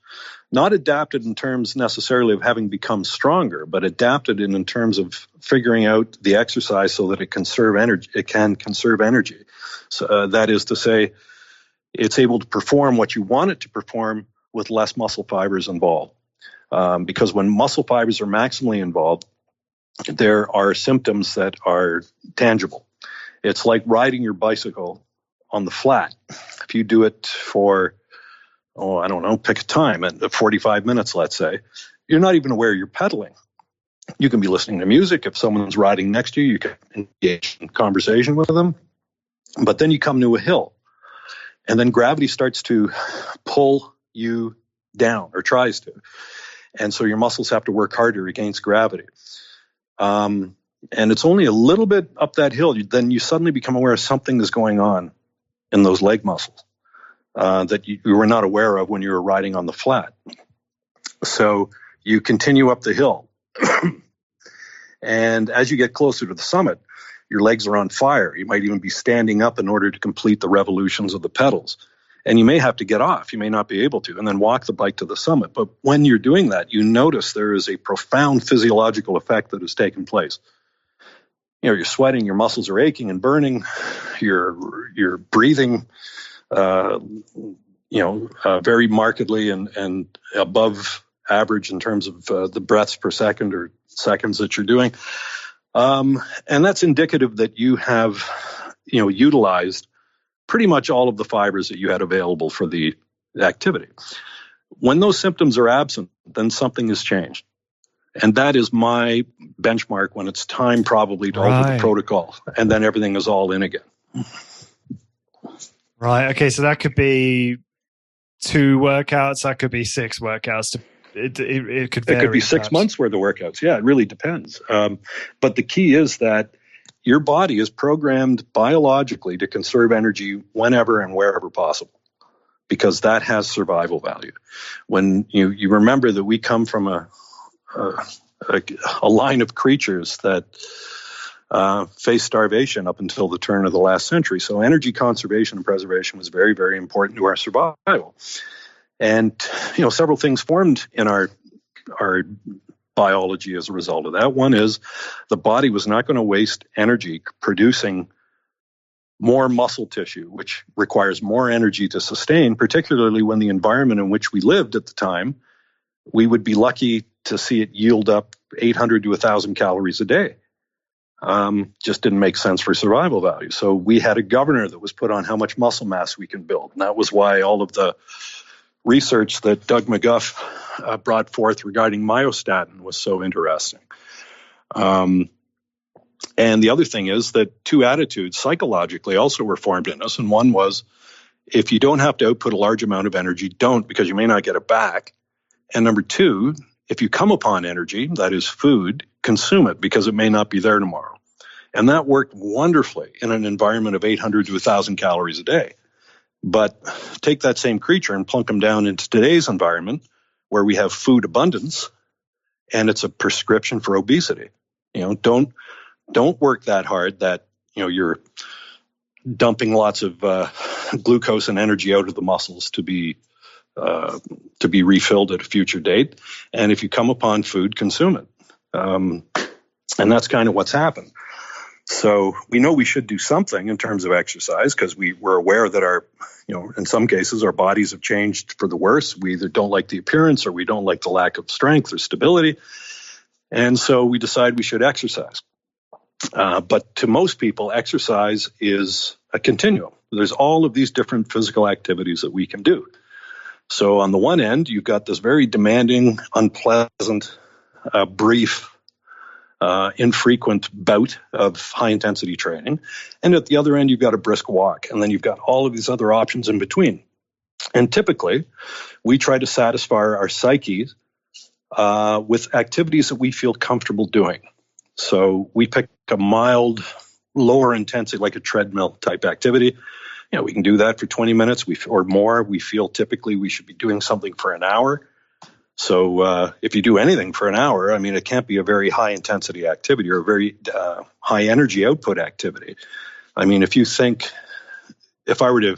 Speaker 3: not adapted in terms necessarily of having become stronger, but adapted in terms of figuring out the exercise so that it can conserve energy. It can conserve energy. So that is to say, it's able to perform what you want it to perform with less muscle fibers involved. Because when muscle fibers are maximally involved, there are symptoms that are tangible. It's like riding your bicycle on the flat. If you do it for, I don't know, pick a time, at 45 minutes, let's say, you're not even aware you're pedaling. You can be listening to music. If someone's riding next to you, you can engage in conversation with them. But then you come to a hill, and then gravity starts to pull you down, or tries to. And so your muscles have to work harder against gravity. And it's only a little bit up that hill, then you suddenly become aware of something is going on in those leg muscles that you were not aware of when you were riding on the flat. So you continue up the hill. And as you get closer to the summit, your legs are on fire. You might even be standing up in order to complete the revolutions of the pedals. And you may have to get off. You may not be able to, and then walk the bike to the summit. But when you're doing that, you notice there is a profound physiological effect that has taken place. You're sweating, your muscles are aching and burning, you're breathing, very markedly and above average in terms of the breaths per second or seconds that you're doing. And that's indicative that you have, utilized pretty much all of the fibers that you had available for the activity. When those symptoms are absent, then something has changed. And that is my benchmark when it's time probably to alter the protocol. And then everything is all in again.
Speaker 2: Right. Okay. So that could be 2 workouts. That could be 6 workouts. It could vary.
Speaker 3: It could be 6 months worth of workouts. Yeah, it really depends. But the key is that your body is programmed biologically to conserve energy whenever and wherever possible, because that has survival value. When you remember that we come from a line of creatures that faced starvation up until the turn of the last century. So energy conservation and preservation was very, very important to our survival. And, several things formed in our biology as a result of that. One is the body was not going to waste energy producing more muscle tissue, which requires more energy to sustain, particularly when the environment in which we lived at the time, we would be lucky to see it yield up 800 to 1,000 calories a day. Just didn't make sense for survival value. So we had a governor that was put on how much muscle mass we can build. And that was why all of the research that Doug McGuff brought forth regarding myostatin was so interesting. And the other thing is that two attitudes psychologically also were formed in us. And one was, if you don't have to output a large amount of energy, don't, because you may not get it back. And number two, if you come upon energy, that is food, consume it, because it may not be there tomorrow. And that worked wonderfully in an environment of 800 to 1,000 calories a day. But take that same creature and plunk them down into today's environment where we have food abundance, and it's a prescription for obesity. Don't work that hard that you're dumping lots of glucose and energy out of the muscles to be refilled at a future date. And if you come upon food, consume it. And that's kind of what's happened. So we know we should do something in terms of exercise because we're aware that in some cases, our bodies have changed for the worse. We either don't like the appearance or we don't like the lack of strength or stability. And so we decide we should exercise. But to most people, exercise is a continuum. There's all of these different physical activities that we can do. So on the one end, you've got this very demanding, unpleasant, brief, infrequent bout of high-intensity training. And at the other end, you've got a brisk walk. And then you've got all of these other options in between. And typically, we try to satisfy our psyches with activities that we feel comfortable doing. So we pick a mild, lower intensity, like a treadmill type activity. We can do that for 20 minutes or more. We feel typically we should be doing something for an hour. So if you do anything for an hour, it can't be a very high intensity activity or a very high energy output activity. If I were to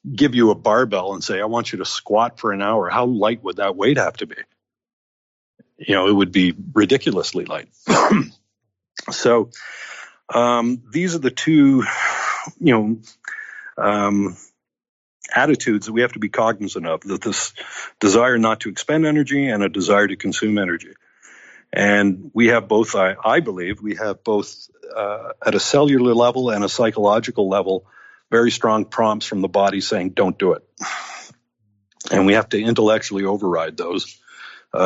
Speaker 3: give you a barbell and say, I want you to squat for an hour, how light would that weight have to be? It would be ridiculously light. So these are the two, attitudes that we have to be cognizant of, that this desire not to expend energy and a desire to consume energy. And we have both, I believe, we have both at a cellular level and a psychological level, very strong prompts from the body saying, don't do it. And we have to intellectually override those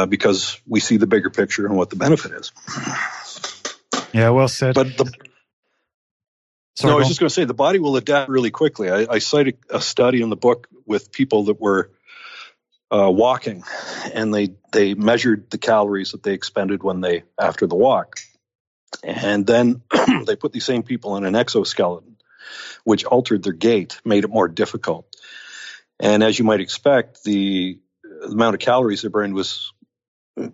Speaker 3: because we see the bigger picture and what the benefit is.
Speaker 2: Yeah, well said.
Speaker 3: But I was just going to say, the body will adapt really quickly. I cite a study in the book with people that were walking, and they measured the calories that they expended after the walk. And then they put these same people in an exoskeleton, which altered their gait, made it more difficult. And as you might expect, the amount of calories they burned was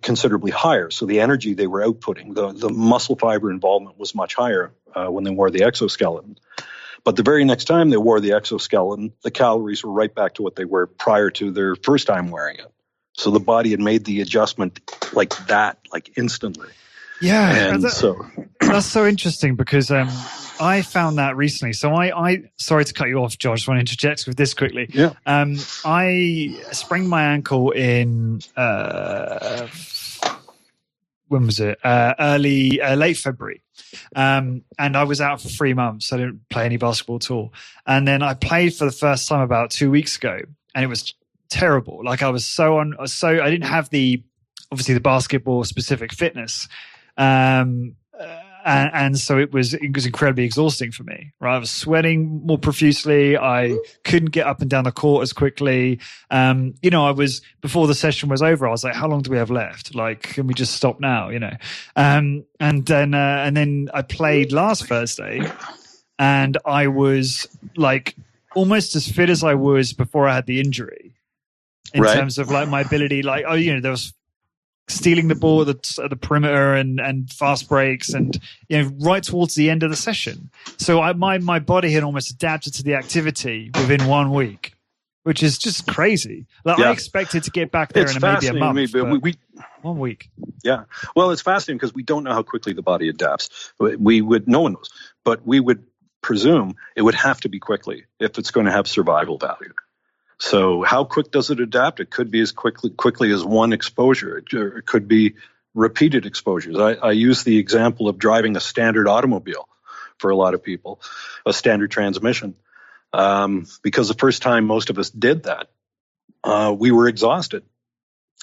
Speaker 3: considerably higher. So the energy they were outputting, the muscle fiber involvement was much higher when they wore the exoskeleton. But the very next time they wore the exoskeleton, the calories were right back to what they were prior to their first time wearing it. So the body had made the adjustment like that, like instantly.
Speaker 2: Yeah,
Speaker 3: and
Speaker 2: that's so interesting because I found that recently. So I sorry to cut you off, Josh. I just want to interject with this quickly.
Speaker 3: Yeah.
Speaker 2: I sprained my ankle in when was it? Late February. And I was out for 3 months. I didn't play any basketball at all. And then I played for the first time about 2 weeks ago, and it was terrible. Like I was I didn't have the basketball specific fitness. And so it was incredibly exhausting for me, right? I was sweating more profusely. I couldn't get up and down the court as quickly. Before the session was over, I was like, how long do we have left? Like, can we just stop now? And then I played last Thursday, and I was like almost as fit as I was before I had the injury in terms of like my ability, like, there was stealing the ball at the perimeter and fast breaks and right towards the end of the session. So my body had almost adapted to the activity within 1 week, which is just crazy. Like,
Speaker 3: Yeah.
Speaker 2: I expected to get back there
Speaker 3: It's
Speaker 2: in maybe a
Speaker 3: fascinating
Speaker 2: month,
Speaker 3: to me, but we
Speaker 2: 1 week.
Speaker 3: yeah. Well, it's fascinating because we don't know how quickly the body adapts. No one knows, but we would presume it would have to be quickly if it's going to have survival value. So how quick does it adapt? It could be as quickly as one exposure. It could be repeated exposures. I use the example of driving a standard automobile for a lot of people, a standard transmission, because the first time most of us did that, we were exhausted.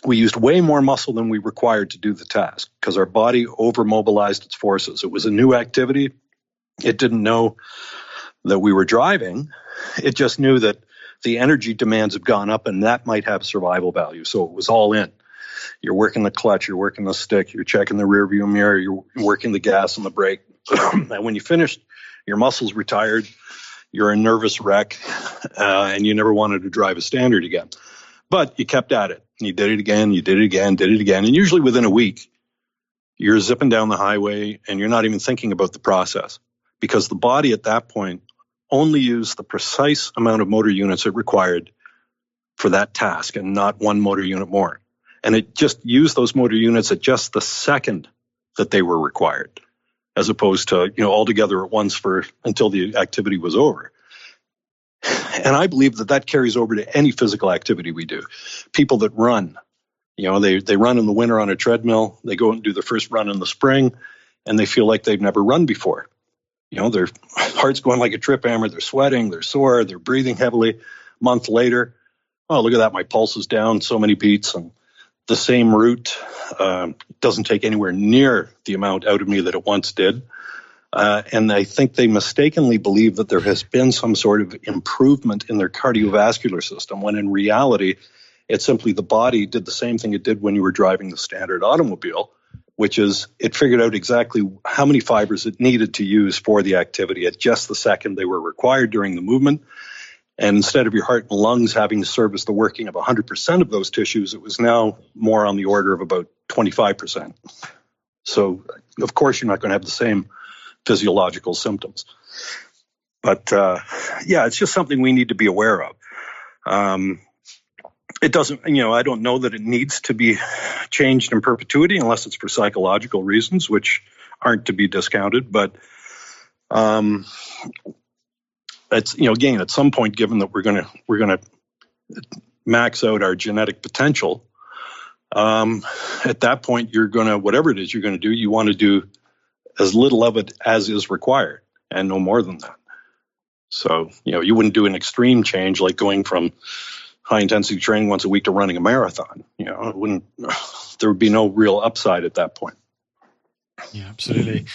Speaker 3: We used way more muscle than we required to do the task because our body overmobilized its forces. It was a new activity. It didn't know that we were driving. It just knew that the energy demands have gone up and that might have survival value. So it was all in. You're working the clutch, you're working the stick, you're checking the rear view mirror, you're working the gas and the brake. And when you finished, your muscles retired, you're a nervous wreck, and you never wanted to drive a standard again. But you kept at it. You did it again, you did it again, did it again. And usually within a week, you're zipping down the highway and you're not even thinking about the process because the body at that point only used the precise amount of motor units it required for that task and not one motor unit more. And it just used those motor units at just the second that they were required, as opposed to, all together at once until the activity was over. And I believe that carries over to any physical activity we do. People that run, they run in the winter on a treadmill, they go and do their first run in the spring, and they feel like they've never run before. Their heart's going like a trip hammer, they're sweating, they're sore, they're breathing heavily. A month later, oh, look at that, my pulse is down so many beats, and the same route doesn't take anywhere near the amount out of me that it once did. And I think they mistakenly believe that there has been some sort of improvement in their cardiovascular system, when in reality, it's simply the body did the same thing it did when you were driving the standard automobile, which is it figured out exactly how many fibers it needed to use for the activity at just the second they were required during the movement. And instead of your heart and lungs having to service the working of 100% of those tissues, it was now more on the order of about 25%. So, of course, you're not going to have the same physiological symptoms. But, it's just something we need to be aware of. It doesn't, I don't know that it needs to be changed in perpetuity unless it's for psychological reasons, which aren't to be discounted. But it's, again, at some point, given that we're going to max out our genetic potential, at that point, you're going to, whatever it is you're going to do, you want to do as little of it as is required and no more than that. So, you wouldn't do an extreme change like going from high intensity training once a week to running a marathon. There would be no real upside at that point.
Speaker 2: Yeah, absolutely.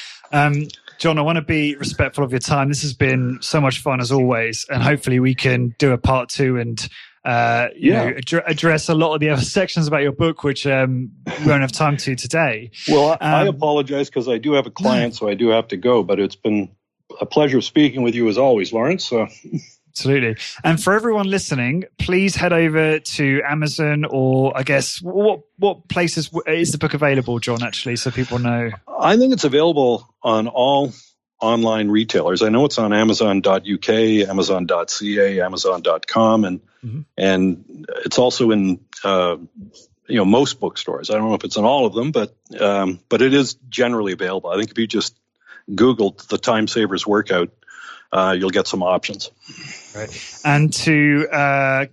Speaker 2: John, I want to be respectful of your time. This has been so much fun as always, and hopefully we can do a part 2 and address a lot of the other sections about your book, which we won't have time to today.
Speaker 3: Well, I apologize because I do have a client, so I do have to go, but it's been a pleasure speaking with you as always, Lawrence.
Speaker 2: Absolutely. And for everyone listening, please head over to Amazon, or I guess what places is the book available, John, actually, so people know?
Speaker 3: I think it's available on all online retailers. I know it's on Amazon.uk, Amazon.ca, Amazon.com, and it's also in most bookstores. I don't know if it's in all of them, but it is generally available. I think if you just Googled the Time Savers Workout, you'll get some options.
Speaker 2: Right. And to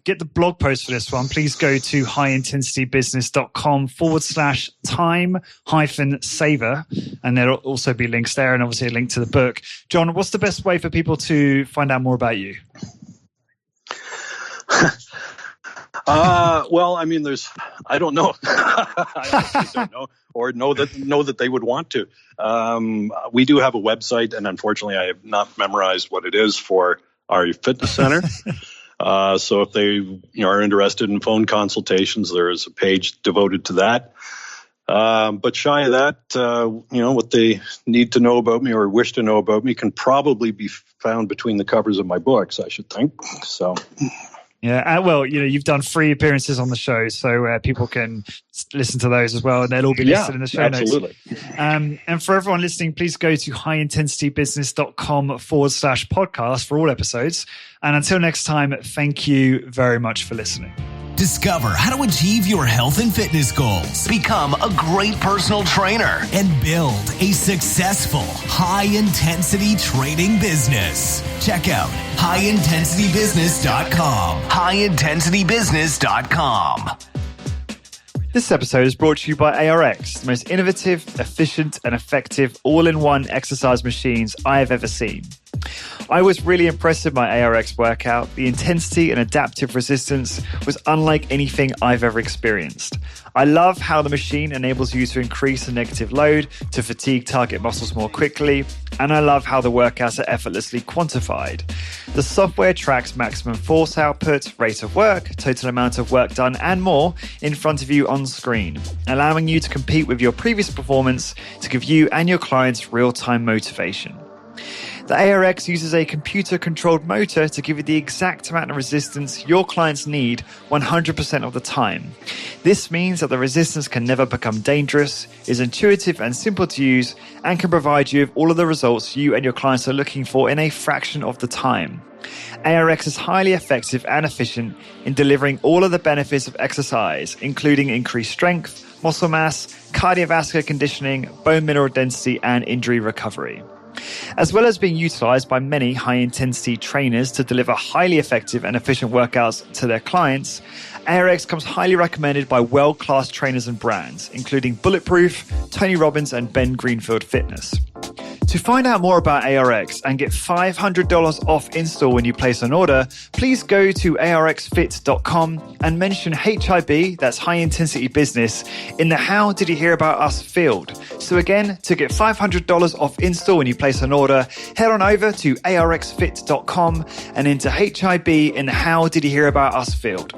Speaker 2: get the blog post for this one, please go to highintensitybusiness.com/time-saver. And there'll also be links there, and obviously a link to the book. John, what's the best way for people to find out more about you?
Speaker 3: Well, I mean, I don't know. I honestly don't know, or know that they would want to. We do have a website, and unfortunately, I have not memorized what it is for our fitness center. So if they are interested in phone consultations, there is a page devoted to that. But shy of that, what they need to know about me or wish to know about me can probably be found between the covers of my books, I should think. So.
Speaker 2: Yeah, well, you've done 3 appearances on the show, so people can listen to those as well, and they'll all be listed in the show
Speaker 3: absolutely.
Speaker 2: notes. And for everyone listening, please go to highintensitybusiness.com/podcast for all episodes. And until next time, thank you very much for listening.
Speaker 1: Discover how to achieve your health and fitness goals, become a great personal trainer, and build a successful high-intensity training business. Check out highintensitybusiness.com. highintensitybusiness.com.
Speaker 2: This episode is brought to you by ARX, the most innovative, efficient, and effective all-in-one exercise machines I have ever seen. I was really impressed with my ARX workout. The intensity and adaptive resistance was unlike anything I've ever experienced. I love how the machine enables you to increase the negative load to fatigue target muscles more quickly, and I love how the workouts are effortlessly quantified. The software tracks maximum force output, rate of work, total amount of work done, and more in front of you on screen, allowing you to compete with your previous performance to give you and your clients real-time motivation. The ARX uses a computer-controlled motor to give you the exact amount of resistance your clients need 100% of the time. This means that the resistance can never become dangerous, is intuitive and simple to use, and can provide you with all of the results you and your clients are looking for in a fraction of the time. ARX is highly effective and efficient in delivering all of the benefits of exercise, including increased strength, muscle mass, cardiovascular conditioning, bone mineral density, and injury recovery. As well as being utilized by many high-intensity trainers to deliver highly effective and efficient workouts to their clients, ARX comes highly recommended by world-class trainers and brands, including Bulletproof, Tony Robbins, and Ben Greenfield Fitness. To find out more about ARX and get $500 off install when you place an order, please go to arxfit.com and mention HIB, that's High Intensity Business, in the How Did You Hear About Us field. So again, to get $500 off install when you place an order, head on over to arxfit.com and enter HIB in the How Did You Hear About Us field.